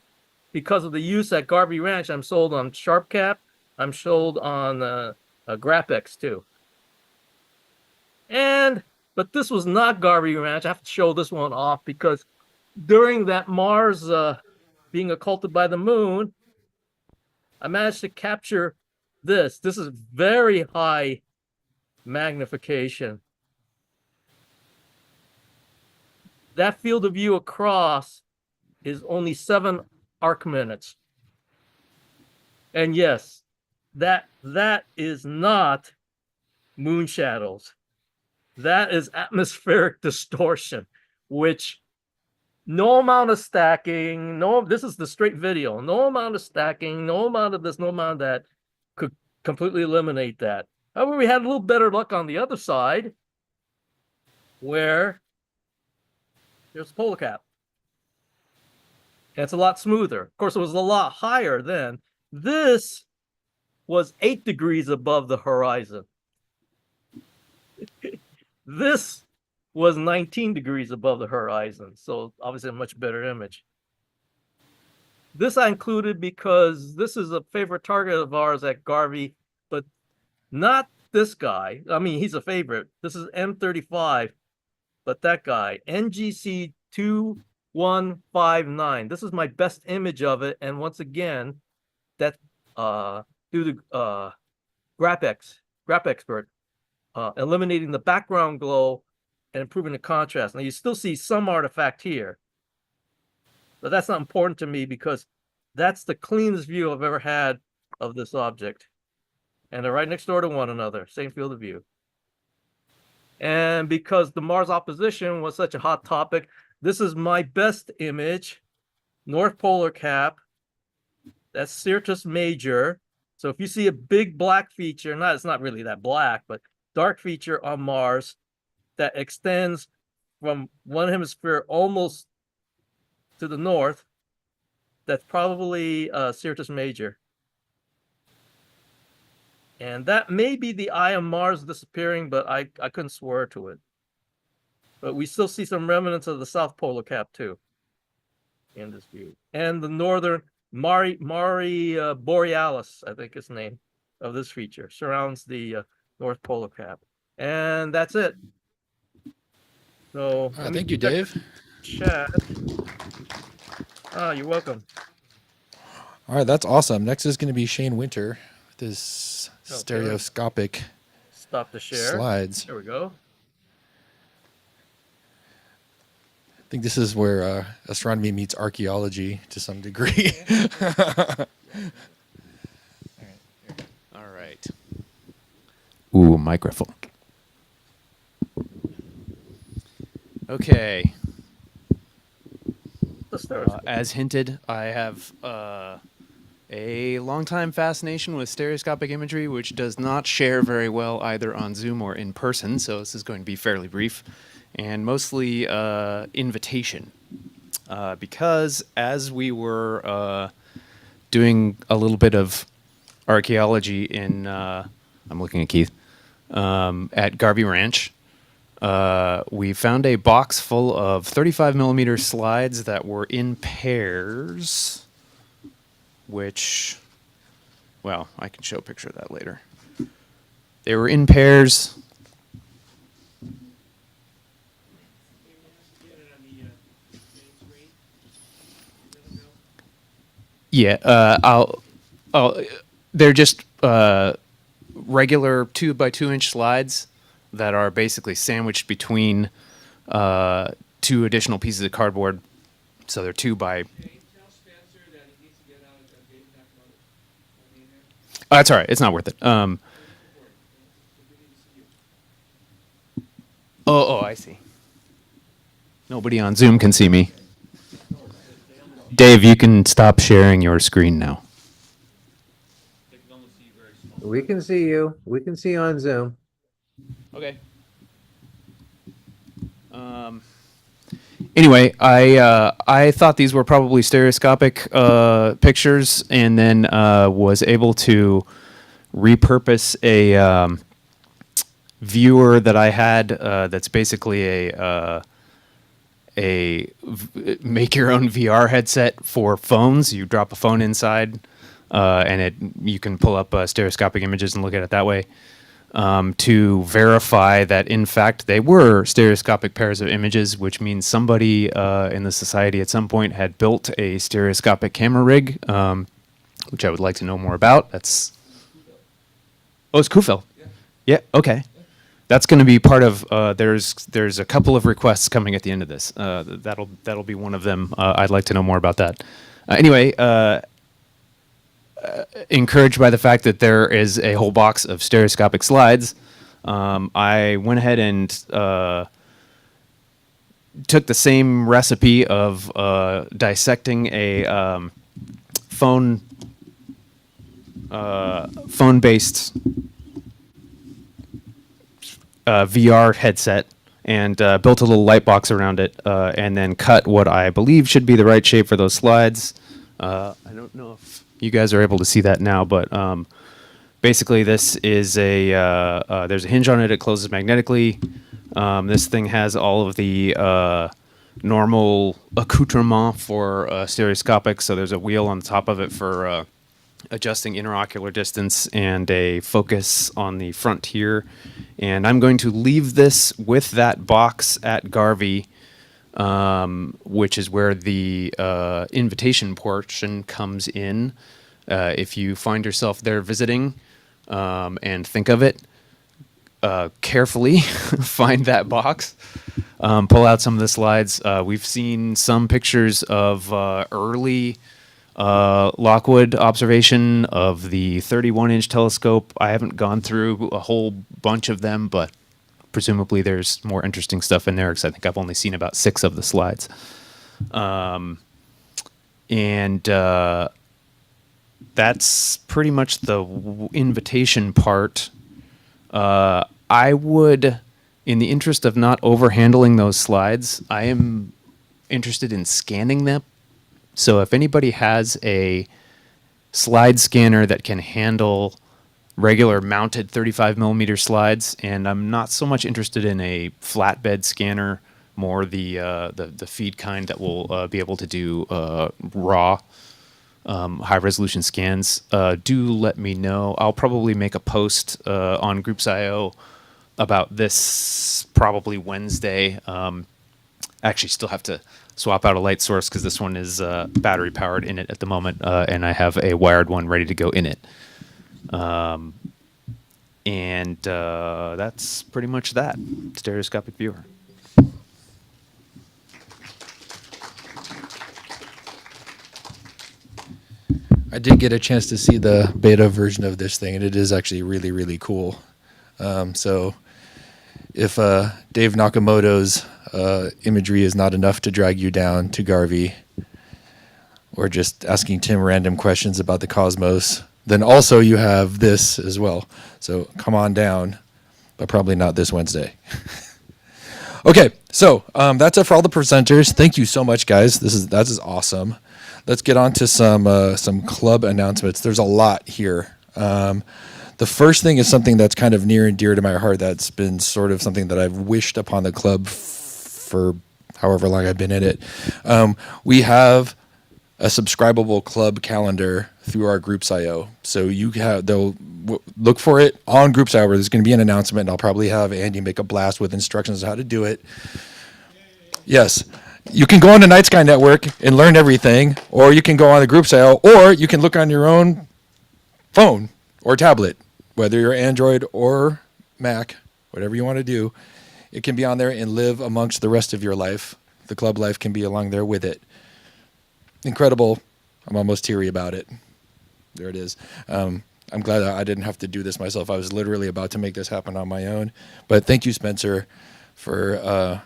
because of the use at Garvey Ranch, I'm sold on SharpCap. I'm sold on GrapX too. But this was not Garvey Ranch. I have to show this one off because during that Mars being occulted by the moon, I managed to capture this. This is very high magnification. That field of view across is only 7 arc minutes. And yes, that is not moon shadows. That is atmospheric distortion, which no amount of stacking, this is the straight video, no amount of stacking, no amount of this, no amount of that could completely eliminate that. However, we had a little better luck on the other side, where there's polar cap. And it's a lot smoother. Of course, it was a lot higher then. This was 8 degrees above the horizon. This was 19 degrees above the horizon. So obviously a much better image. This I included because this is a favorite target of ours at Garvey, but not this guy. I mean, he's a favorite. This is M35, but that guy, NGC 2159. This is my best image of it. And once again, that due to GrapExpert, eliminating the background glow and improving the contrast. Now you still see some artifact here, but that's not important to me because that's the cleanest view I've ever had of this object. And they're right next door to one another, same field of view. And because the Mars opposition was such a hot topic, this is my best image, North Polar Cap. That's Syrtis Major. So if you see a big black feature, it's not really that black, but dark feature on Mars that extends from one hemisphere almost to the north, that's probably Syrtis Major. And that may be the eye of Mars disappearing, but I couldn't swear to it. But we still see some remnants of the South Polar Cap too in this view. And the northern Mare Borealis, I think is the name of this feature, surrounds the North Polar Cap. And that's it. So Thank you, Dave. Chat. You're welcome. All right, that's awesome. Next is going to be Shane Winter with his Okay. stereoscopic Stop the share. slides. There we go. I think this is where astronomy meets archaeology to some degree. All right. Ooh, microphone. Okay. As hinted, I have a long-time fascination with stereoscopic imagery, which does not share very well either on Zoom or in person, so this is going to be fairly brief, and mostly invitation. Because as we were doing a little bit of archaeology in, I'm looking at Keith, at Garvey Ranch, we found a box full of 35 millimeter slides that were in pairs, which, well, I can show a picture of that later. They were in pairs. Yeah, they're just regular 2 by 2 inch slides that are basically sandwiched between 2 additional pieces of cardboard. So they're 2 by. Oh, that's all right. It's not worth it. Oh, I see. Nobody on Zoom can see me. Dave, you can stop sharing your screen now. We can see you. We can see you on Zoom. Okay. Anyway, I thought these were probably stereoscopic pictures, and then was able to repurpose a viewer that I had that's basically a make your own VR headset for phones. You drop a phone inside, and you can pull up stereoscopic images and look at it that way. To verify that, in fact, they were stereoscopic pairs of images, which means somebody in the society at some point had built a stereoscopic camera rig, which I would like to know more about. It's Kufel. Yeah, okay. That's going to be part of. There's a couple of requests coming at the end of this. That'll be one of them. I'd like to know more about that. Anyway. Encouraged by the fact that there is a whole box of stereoscopic slides, I went ahead and took the same recipe of dissecting a phone-based VR headset and built a little light box around it, and then cut what I believe should be the right shape for those slides. I don't know if you guys are able to see that now, but basically this is there's a hinge on it. It closes magnetically. This thing has all of the normal accoutrement for stereoscopic. So there's a wheel on the top of it for adjusting interocular distance and a focus on the front here. And I'm going to leave this with that box at Garvey, which is where the invitation portion comes in. If you find yourself there visiting and think of it, carefully find that box, pull out some of the slides. We've seen some pictures of early Lockwood observation of the 31-inch telescope. I haven't gone through a whole bunch of them, but presumably there's more interesting stuff in there because I think I've only seen about 6 of the slides. That's pretty much the invitation part. I would, in the interest of not overhandling those slides, I am interested in scanning them. So if anybody has a slide scanner that can handle regular mounted 35 millimeter slides, and I'm not so much interested in a flatbed scanner, more the feed kind that will be able to do raw high resolution scans, do let me know. I'll probably make a post on Groups.io about this probably Wednesday. Actually still have to swap out a light source because this one is battery powered in it at the moment, and I have a wired one ready to go in it. That's pretty much that. Stereoscopic viewer. I did get a chance to see the beta version of this thing, and it is actually really, really cool. So if Dave Nakamoto's imagery is not enough to drag you down to Garvey, or just asking Tim random questions about the cosmos, then also you have this as well. So come on down, but probably not this Wednesday. Okay, so that's it for all the presenters. Thank you so much, guys. That is awesome. Let's get on to some club announcements. There's a lot here. The first thing is something that's kind of near and dear to my heart. That's been sort of something that I've wished upon the club for however long I've been in it. We have a subscribable club calendar through our Groups.io. So they'll look for it on Groups.io. There's going to be an announcement, and I'll probably have Andy make a blast with instructions on how to do it. Yes. You can go on the Night Sky Network and learn everything, or you can go on the Groups.io, or you can look on your own phone or tablet, whether you're Android or Mac, whatever you want to do. It can be on there and live amongst the rest of your life. The club life can be along there with it. Incredible. I'm almost teary about it. There it is. I'm glad that I didn't have to do this myself. I was literally about to make this happen on my own. But thank you, Spencer, for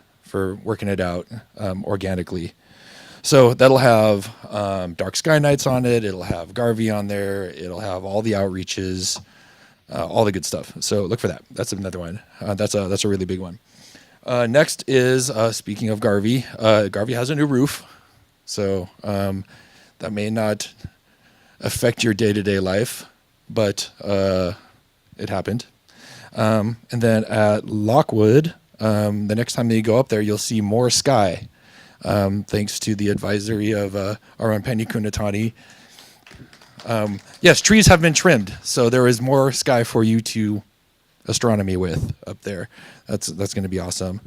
working it out organically. So that'll have Dark Sky Nights on it. It'll have Garvey on there. It'll have all the outreaches, all the good stuff. So look for that. That's another one. That's a really big one. Next is, speaking of Garvey, Garvey has a new roof. So that may not affect your day-to-day life, but it happened. And then at Lockwood, the next time that you go up there, you'll see more sky, thanks to the advisory of our own Penny Kunatani. Yes, trees have been trimmed, so there is more sky for you to astronomy with up there. That's going to be awesome.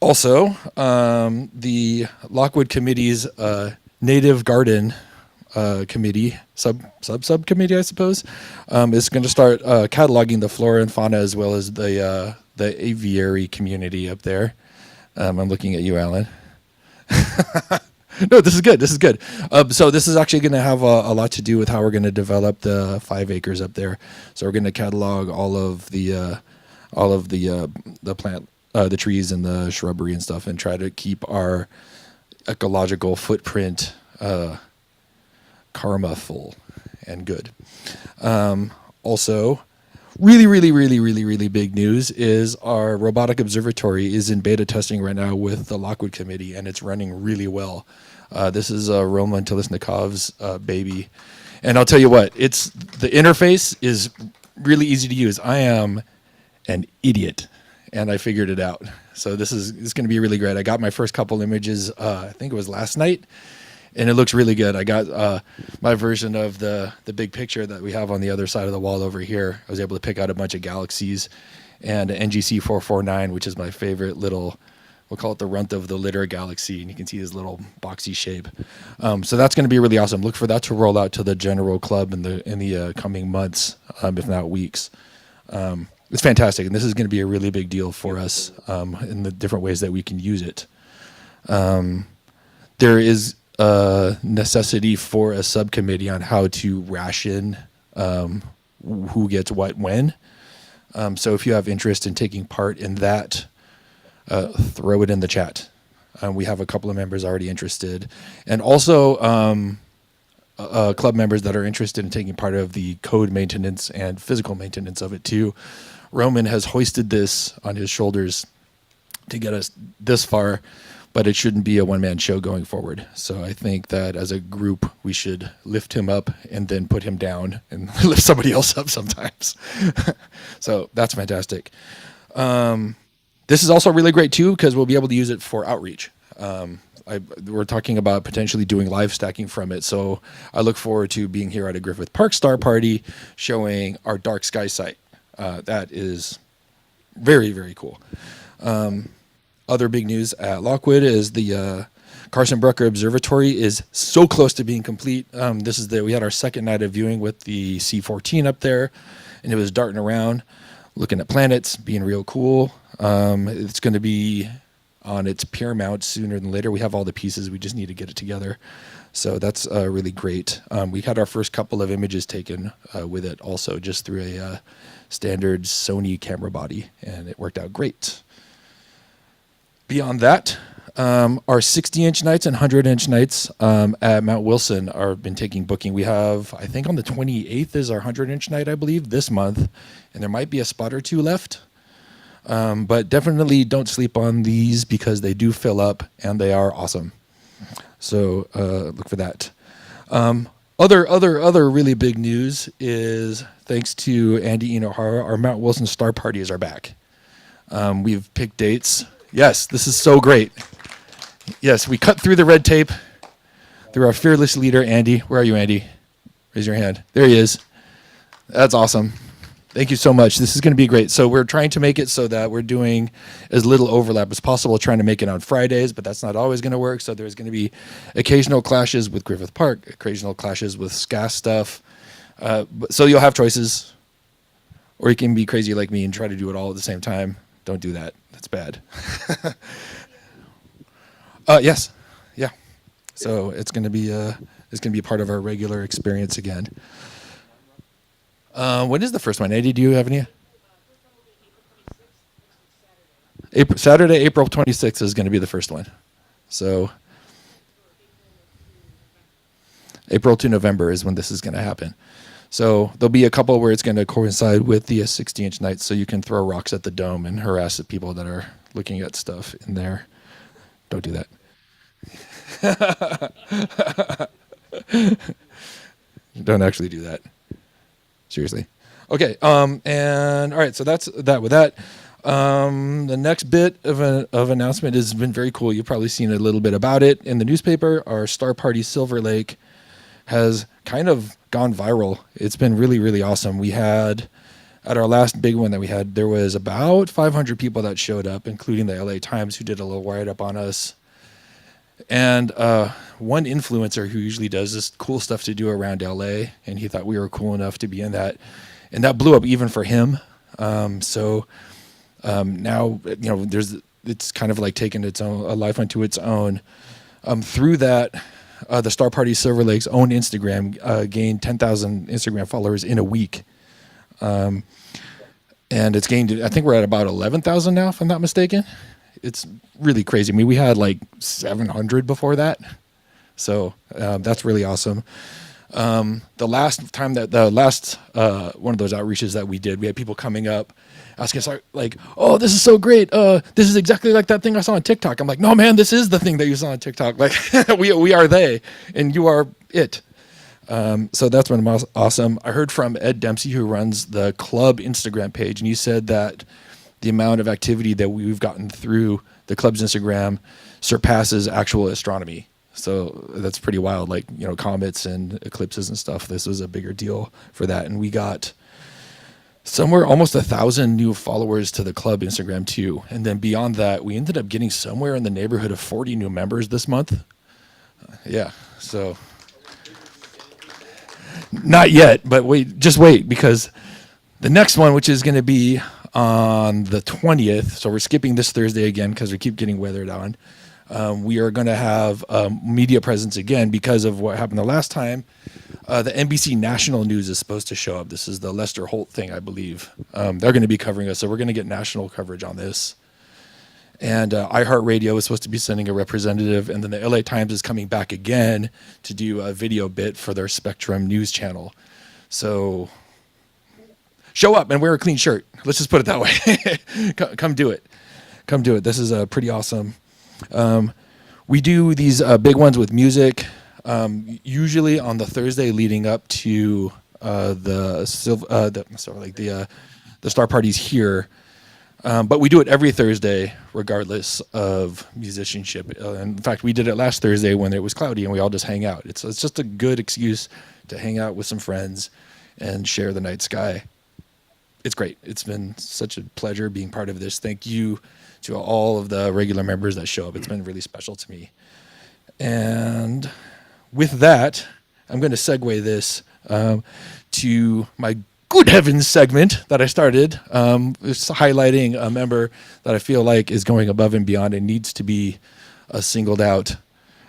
Also, the Lockwood Committee's Native Garden committee, subcommittee, I suppose, is going to start cataloging the flora and fauna as well as the aviary community up there. I'm looking at you, Alan. No, this is good. This is good. So this is actually going to have a lot to do with how we're going to develop the 5 acres up there. So we're going to catalog all of the plant, the trees and the shrubbery and stuff, and try to keep our ecological footprint karma full and good. Also, really, really, really, really, really big news is our robotic observatory is in beta testing right now with the Lockwood Committee, and it's running really well. This is Roman Telesnikov's baby. And I'll tell you what, the interface is really easy to use. I am an idiot, and I figured it out. So this is going to be really great. I got my first couple images, I think it was last night, and it looks really good. I got my version of the big picture that we have on the other side of the wall over here. I was able to pick out a bunch of galaxies and NGC 449, which is my favorite little, we'll call it the runt of the litter galaxy, and you can see his little boxy shape. So that's going to be really awesome. Look for that to roll out to the general club in the coming months, if not weeks. It's fantastic, and this is going to be a really big deal for us in the different ways that we can use it. There is a necessity for a subcommittee on how to ration who gets what when. So if you have interest in taking part in that, throw it in the chat. We have a couple of members already interested, and also club members that are interested in taking part of the code maintenance and physical maintenance of it too. Roman has hoisted this on his shoulders to get us this far, but it shouldn't be a one-man show going forward. So I think that as a group, we should lift him up and then put him down and lift somebody else up sometimes. So that's fantastic. This is also really great too, because we'll be able to use it for outreach. We're talking about potentially doing live stacking from it. So I look forward to being here at a Griffith Park Star Party showing our dark sky site. That is very, very cool. Other big news at Lockwood is the Carson Brucker Observatory is so close to being complete. We had our second night of viewing with the C-14 up there, and it was darting around, looking at planets, being real cool. It's going to be on its pier mount sooner than later. We have all the pieces. We just need to get it together. So that's really great. We had our first couple of images taken with it also, just through a standard Sony camera body, and it worked out great. Beyond that, our 60-inch nights and 100-inch nights at Mount Wilson are been taking booking. We have, I think on the 28th is our 100-inch night, I believe, this month, and there might be a spot or two left. But definitely don't sleep on these because they do fill up and they are awesome. So look for that. Other really big news is thanks to Andy Inohara, our Mount Wilson Star Parties are back. We've picked dates. Yes, this is so great. Yes, we cut through the red tape through our fearless leader, Andy. Where are you, Andy? Raise your hand. There he is. That's awesome. Thank you so much. This is going to be great. So we're trying to make it so that we're doing as little overlap as possible, trying to make it on Fridays, but that's not always going to work. So there's going to be occasional clashes with Griffith Park, occasional clashes with SCAS stuff. So you'll have choices, or you can be crazy like me and try to do it all at the same time. Don't do that. That's bad. Yes. Yeah. So it's going to be part of our regular experience again. When is the first one? Eddie, do you have any? Saturday, April 26th is going to be the first one. So April to November is when this is going to happen. So there'll be a couple where it's going to coincide with the 60-inch nights, so you can throw rocks at the dome and harass the people that are looking at stuff in there. Don't do that. Don't actually do that. Seriously. Okay. And all right. So that's that with that. The next bit of announcement has been very cool. You've probably seen a little bit about it in the newspaper. Our Star Party Silver Lake has kind of gone viral. It's been really, really awesome. We had, at our last big one that we had, there was about 500 people that showed up, including the LA Times, who did a little write-up on us. And one influencer who usually does this cool stuff to do around LA, and he thought we were cool enough to be in that. And that blew up even for him. So now, it's kind of like taking a life unto its own. Through that, the Star Party Silver Lake's own Instagram gained 10,000 Instagram followers in a week. And it's gained, I think we're at about 11,000 now, if I'm not mistaken. It's really crazy. I mean, we had like 700 before that. So that's really awesome. The last one of those outreaches that we did, we had people coming up asking us like, "Oh, this is so great. This is exactly like that thing I saw on TikTok." I'm like, "No, man, this is the thing that you saw on TikTok. Like, we are they, and you are it." So that's been awesome. I heard from Ed Dempsey, who runs the club Instagram page, and he said that the amount of activity that we've gotten through the club's Instagram surpasses actual astronomy. So that's pretty wild. Like, you know, comets and eclipses and stuff. This was a bigger deal for that. And we got somewhere almost 1,000 new followers to the club Instagram too. And then beyond that, we ended up getting somewhere in the neighborhood of 40 new members this month. Yeah. So not yet, but just wait, because the next one, which is going to be on the 20th. So we're skipping this Thursday again because we keep getting weathered on. We are going to have media presence again because of what happened the last time. The NBC National News is supposed to show up. This is the Lester Holt thing, I believe. They're going to be covering us, so we're going to get national coverage on this. And iHeartRadio is supposed to be sending a representative, and then the LA Times is coming back again to do a video bit for their Spectrum News channel. So show up and wear a clean shirt. Let's just put it that way. Come do it. Come do it. This is pretty awesome. We do these big ones with music, usually on the Thursday leading up to the star parties here. But we do it every Thursday, regardless of musicianship. In fact, we did it last Thursday when it was cloudy, and we all just hang out. It's just a good excuse to hang out with some friends and share the night sky. It's great. It's been such a pleasure being part of this. Thank you to all of the regular members that show up. It's been really special to me. And with that, I'm going to segue this to my Good Heavens segment that I started. It's highlighting a member that I feel like is going above and beyond and needs to be singled out.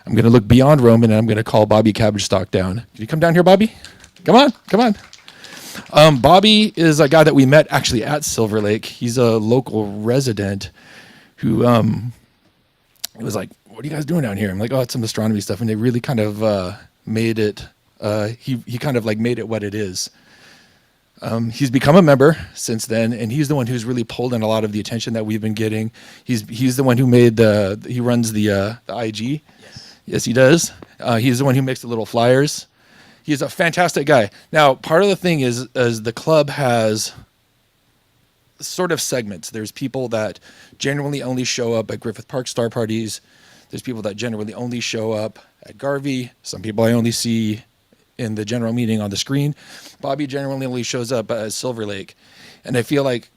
I'm going to look beyond Roman, and I'm going to call Bobby Cabbage Stalk down. Can you come down here, Bobby? Come on. Bobby is a guy that we met actually at Silver Lake. He's a local resident who was like, "What are you guys doing down here?" I'm like, "Oh, it's some astronomy stuff." And they really kind of made it, he kind of like made it what it is. He's become a member since then, and he's the one who's really pulled in a lot of the attention that we've been getting. He's the one who made he runs the IG. Yes, he does. He's the one who makes the little flyers. He's a fantastic guy. Now, part of the thing is the club has sort of segments. There's people that generally only show up at Griffith Park star parties. There's people that generally only show up at Garvey. Some people I only see in the general meeting on the screen. Bobby generally only shows up at Silver Lake. And I feel like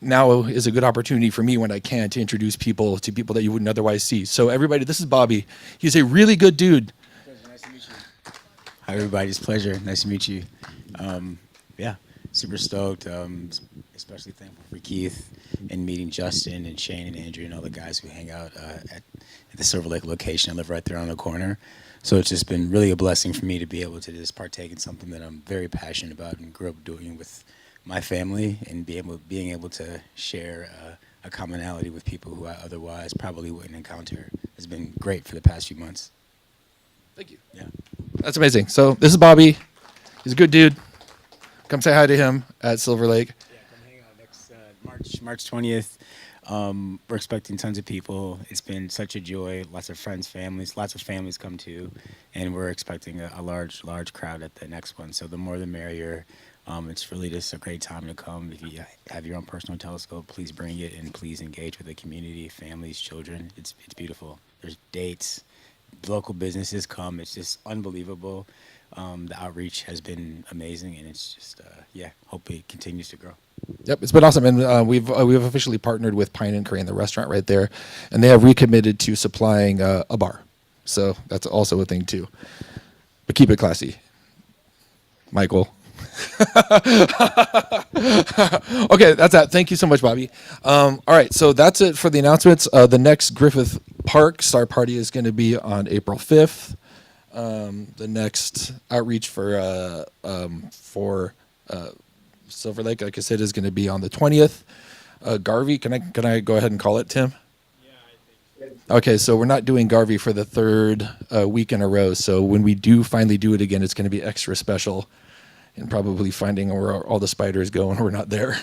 now is a good opportunity for me when I can to introduce people to people that you wouldn't otherwise see. So everybody, this is Bobby. He's a really good dude. Nice to meet you. Hi, everybody. It's a pleasure. Nice to meet you. Yeah, super stoked. Especially thankful for Keith and meeting Justin and Shane and Andrew and all the guys who hang out at the Silver Lake location. I live right there on the corner. So it's just been really a blessing for me to be able to just partake in something that I'm very passionate about and grew up doing with my family, and being able to share a commonality with people who I otherwise probably wouldn't encounter has been great for the past few months. Thank you. Yeah. That's amazing. So this is Bobby. He's a good dude. Come say hi to him at Silver Lake. Yeah, come hang out next March 20th. We're expecting tons of people. It's been such a joy. Lots of friends, lots of families come too, and we're expecting a large crowd at the next one. So the more the merrier. It's really just a great time to come. If you have your own personal telescope, please bring it, and please engage with the community, families, children. It's beautiful. There's dates, local businesses come. It's just unbelievable. The outreach has been amazing, and it's just hope it continues to grow. Yep, it's been awesome, and we've officially partnered with Pine and Crane, the restaurant right there, and they have recommitted to supplying a bar. So that's also a thing too. But keep it classy, Michael. Okay, that's that. Thank you so much, Bobby. All right, so that's it for the announcements. The next Griffith Park Star Party is going to be on April 5th. The next outreach for Silver Lake, like I said, is going to be on the 20th. Garvey, can I go ahead and call it, Tim? Okay, so we're not doing Garvey for the third week in a row. So when we do finally do it again, it's going to be extra special, and probably finding where all the spiders go and we're not there.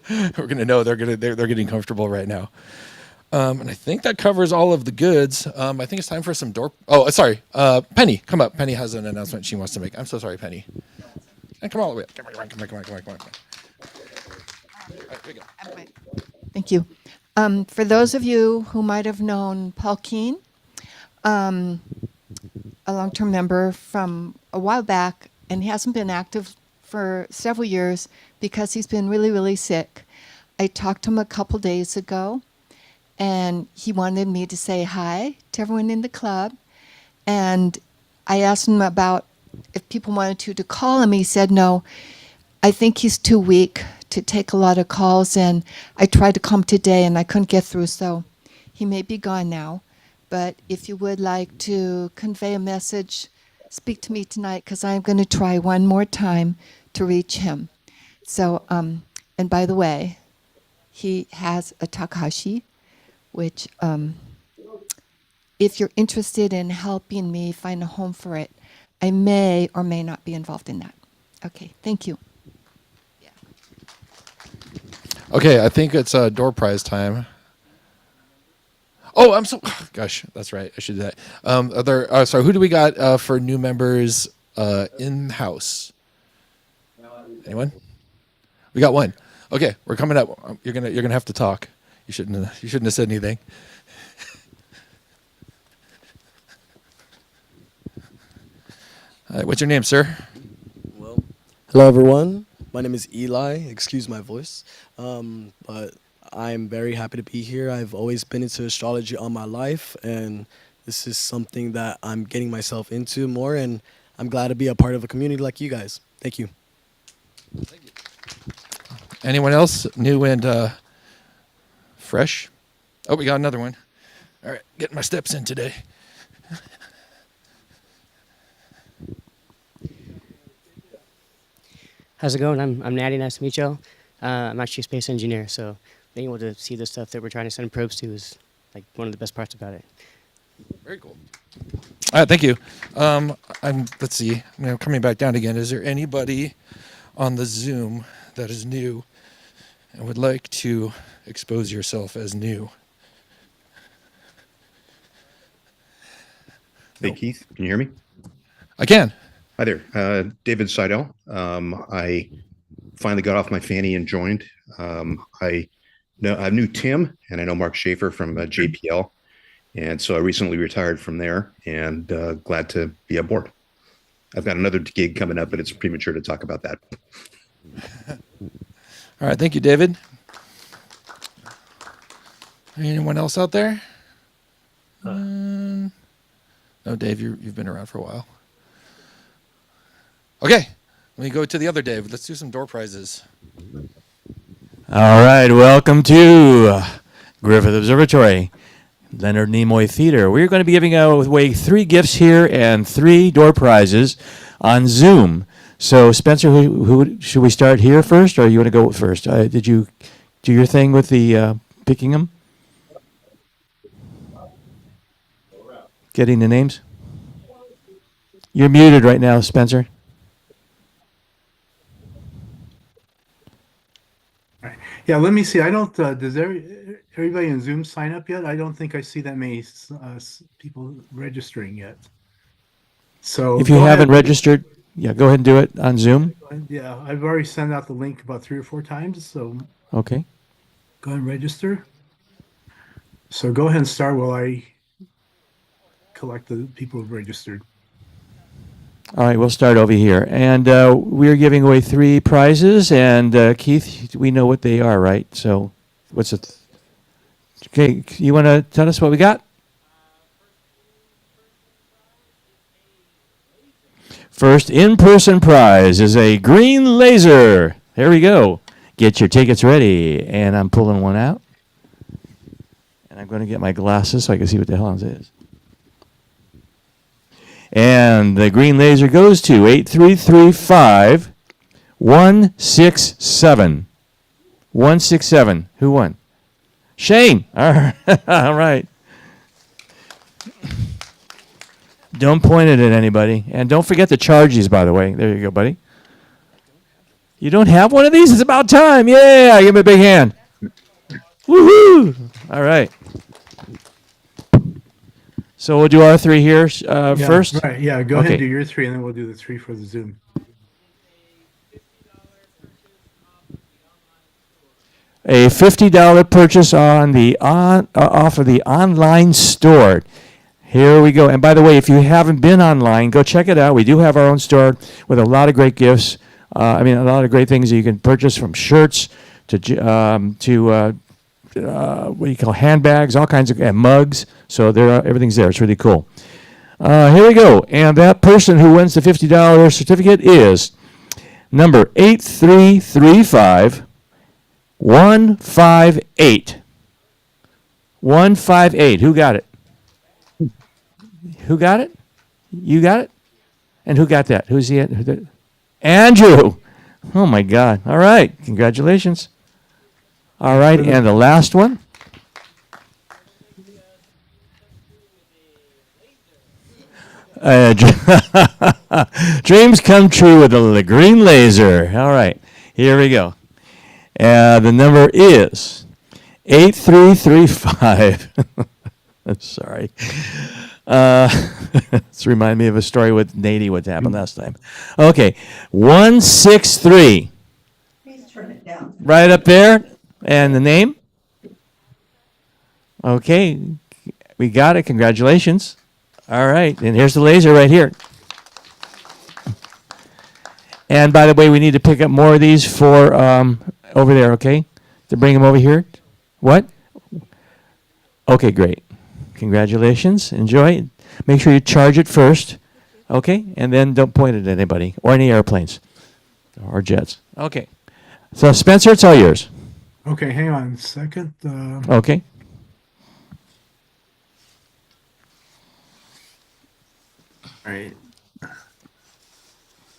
We're going to know they're getting comfortable right now. And I think that covers all of the goods. I think it's time for some door. Oh, sorry. Penny, come up. Penny has an announcement she wants to make. I'm so sorry, Penny. And come all the way up. Come on. All right, here we go. Thank you. For those of you who might have known Paul Keene, a long-term member from a while back, and he hasn't been active for several years because he's been really, really sick. I talked to him a couple days ago, and he wanted me to say hi to everyone in the club. And I asked him about if people wanted to call him. He said no. I think he's too weak to take a lot of calls, and I tried to call him today and I couldn't get through, so he may be gone now. But if you would like to convey a message, speak to me tonight, because I'm going to try one more time to reach him. So, and by the way, he has a Takahashi, which if you're interested in helping me find a home for it, I may or may not be involved in that. Okay, thank you. Okay, I think it's door prize time. Oh, gosh, that's right. I should do that. Sorry, who do we got for new members in house? Anyone? We got one. Okay, we're coming up. You're gonna have to talk. You shouldn't have said anything. What's your name, sir? Well, hello everyone. My name is Eli. Excuse my voice, but I'm very happy to be here. I've always been into astrology all my life, and this is something that I'm getting myself into more, and I'm glad to be a part of a community like you guys. Thank you. Thank you. Anyone else new and fresh? Oh, we got another one. All right, getting my steps in today. How's it going? I'm Natty. Nice to meet y'all. I'm actually a space engineer, so being able to see the stuff that we're trying to send probes to is like one of the best parts about it. Very cool. All right, thank you. Let's see. Coming back down again. Is there anybody on the Zoom that is new and would like to expose yourself as new? Hey, Keith, can you hear me? I can. Hi there, David Seidel. I finally got off my fanny and joined. I knew Tim and I know Mark Schaefer from JPL, and so I recently retired from there and glad to be aboard. I've got another gig coming up, but it's premature to talk about that. All right, thank you, David. Anyone else out there? No, Dave, you've been around for a while. Okay, let me go to the other Dave. Let's do some door prizes. All right, welcome to Griffith Observatory, Leonard Nimoy Theater. We're going to be giving away 3 gifts here and 3 door prizes on Zoom. So, Spencer, who should we start here first, or you want to go first? Did you do your thing with the picking them? Getting the names? You're muted right now, Spencer. Yeah, let me see. I don't. Does everybody in Zoom sign up yet? I don't think I see that many people registering yet. So If you haven't registered, yeah, go ahead and do it on Zoom. Yeah, I've already sent out the link about 3 or 4 times. So Okay. go ahead and register. So go ahead and start while I collect the people who've registered. All right, we'll start over here. And we're giving away 3 prizes. And Keith, we know what they are, right? So what's it? Okay, you want to tell us what we got? First in-person prize is a green laser. There we go. Get your tickets ready. And I'm pulling one out. And I'm going to get my glasses so I can see what the hell it is. And the green laser goes to 8335 167. 167. Who won? Shane. All right. All right. Don't point it at anybody. And don't forget the charges, by the way. There you go, buddy. You don't have one of these? It's about time. Yeah, give me a big hand. Woohoo! All right. So we'll do our three here first? Right, yeah, go ahead Okay. and do your 3, and then we'll do the 3 for the Zoom. A $50 purchase on the off of the online store. Here we go. And by the way, if you haven't been online, go check it out. We do have our own store with a lot of great gifts. A lot of great things that you can purchase, from shirts to what do you call handbags, all kinds of, and mugs. So everything's there. It's really cool. Here we go. And that person who wins the $50 certificate is number 8335. 158. 158. Who got it? Who got it? You got it? And who got that? Who's the Andrew. Oh my God. All right. Congratulations. All right. And the last one. Dreams come true with the green laser. All right. Here we go. The number is 8335. I'm sorry. This reminds me of a story with Nady, what happened last time. Okay. 163. Please turn it down. Right up there. And the name? Okay. We got it. Congratulations. All right. And here's the laser right here. And by the way, we need to pick up more of these for over there, okay? To bring them over here. What? Okay, great. Congratulations. Enjoy. Make sure you charge it first, okay? And then don't point it at anybody or any airplanes or jets. Okay. So, Spencer, it's all yours. Okay, hang on a second. Okay. All right.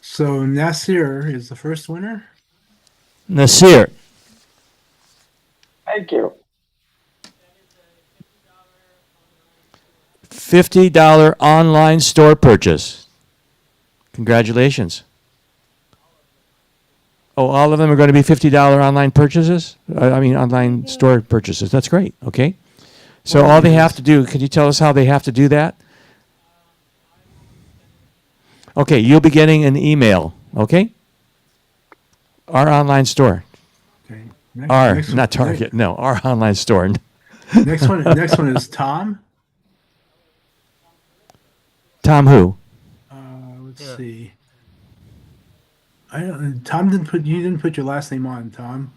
So Nasir is the first winner. Nasir. Thank you. $50 online store purchase. Congratulations. Oh, all of them are going to be $50 online purchases? Online store purchases. That's great. Okay. So all they have to do, can you tell us how they have to do that? Okay, you'll be getting an email. Okay? Our online store. Okay. Not Target. No, our online store. Next one is Tom. Tom who? Let's see. Tom didn't put your last name on, Tom.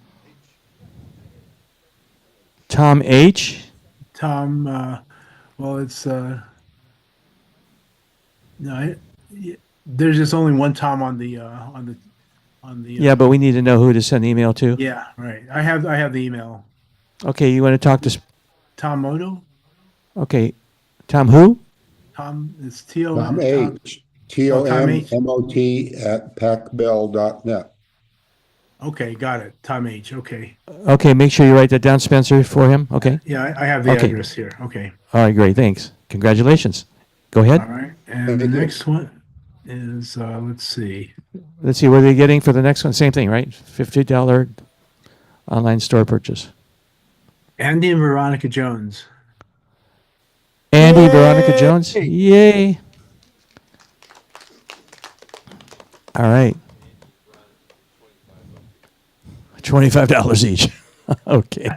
Tom H. Tom. Well, it's there's just only one Tom on the. Yeah, but we need to know who to send the email to. Yeah, right. I have the email. Okay, you want to talk to Tom Moto. Okay, Tom who? Tom is T-O. Tom H. TOMMOT at pacbell.net. Okay, got it. Tom H. Okay. Okay, make sure you write that down, Spencer, for him. Okay. Yeah, I have the Okay. address here. Okay. All right, great. Thanks. Congratulations. Go ahead. All right. And the next one is let's see. Let's see, what are they getting for the next one? Same thing, right? $50 online store purchase. Andy and Veronica Jones. Andy, Veronica Jones. Yay. All right. $25 each. Okay.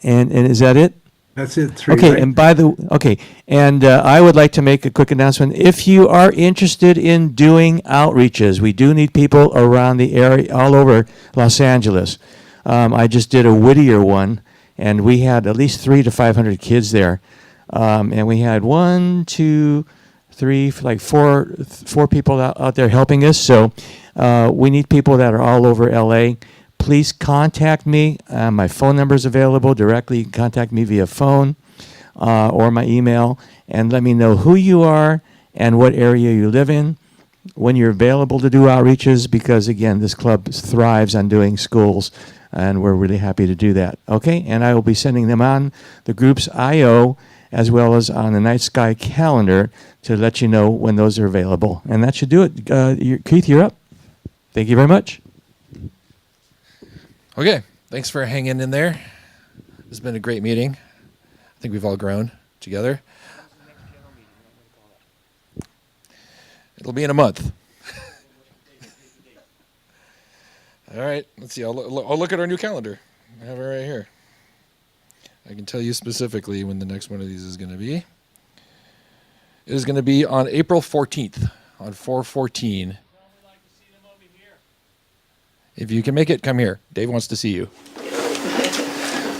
and is that it? That's it. 3. Okay, right? and I would like to make a quick announcement. If you are interested in doing outreaches, we do need people around the area, all over Los Angeles. I just did a Whittier one, and we had at least 300 to 500 kids there. And we had 1, 2, 3, like four people out there helping us. So we need people that are all over LA. Please contact me. My phone number is available directly. You can contact me via phone or my email, and let me know who you are and what area you live in, when you're available to do outreaches, because again, this club thrives on doing schools and we're really happy to do that. Okay, and I will be sending them on the group's IO as well as on the Night Sky calendar to let you know when those are available. And that should do it. Keith, you're up. Thank you very much. Okay, thanks for hanging in there. It's been a great meeting. I think we've all grown together. It'll be in a month. All right, let's see. I'll look at our new calendar. I have it right here. I can tell you specifically when the next one of these is going to be. It is going to be on April 14th, on 4/14. If you can make it, come here. Dave wants to see you.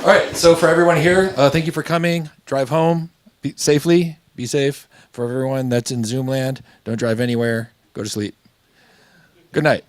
All right, so for everyone here, thank you for coming. Drive home safely. Be safe. For everyone that's in Zoom land, don't drive anywhere. Go to sleep. Good night.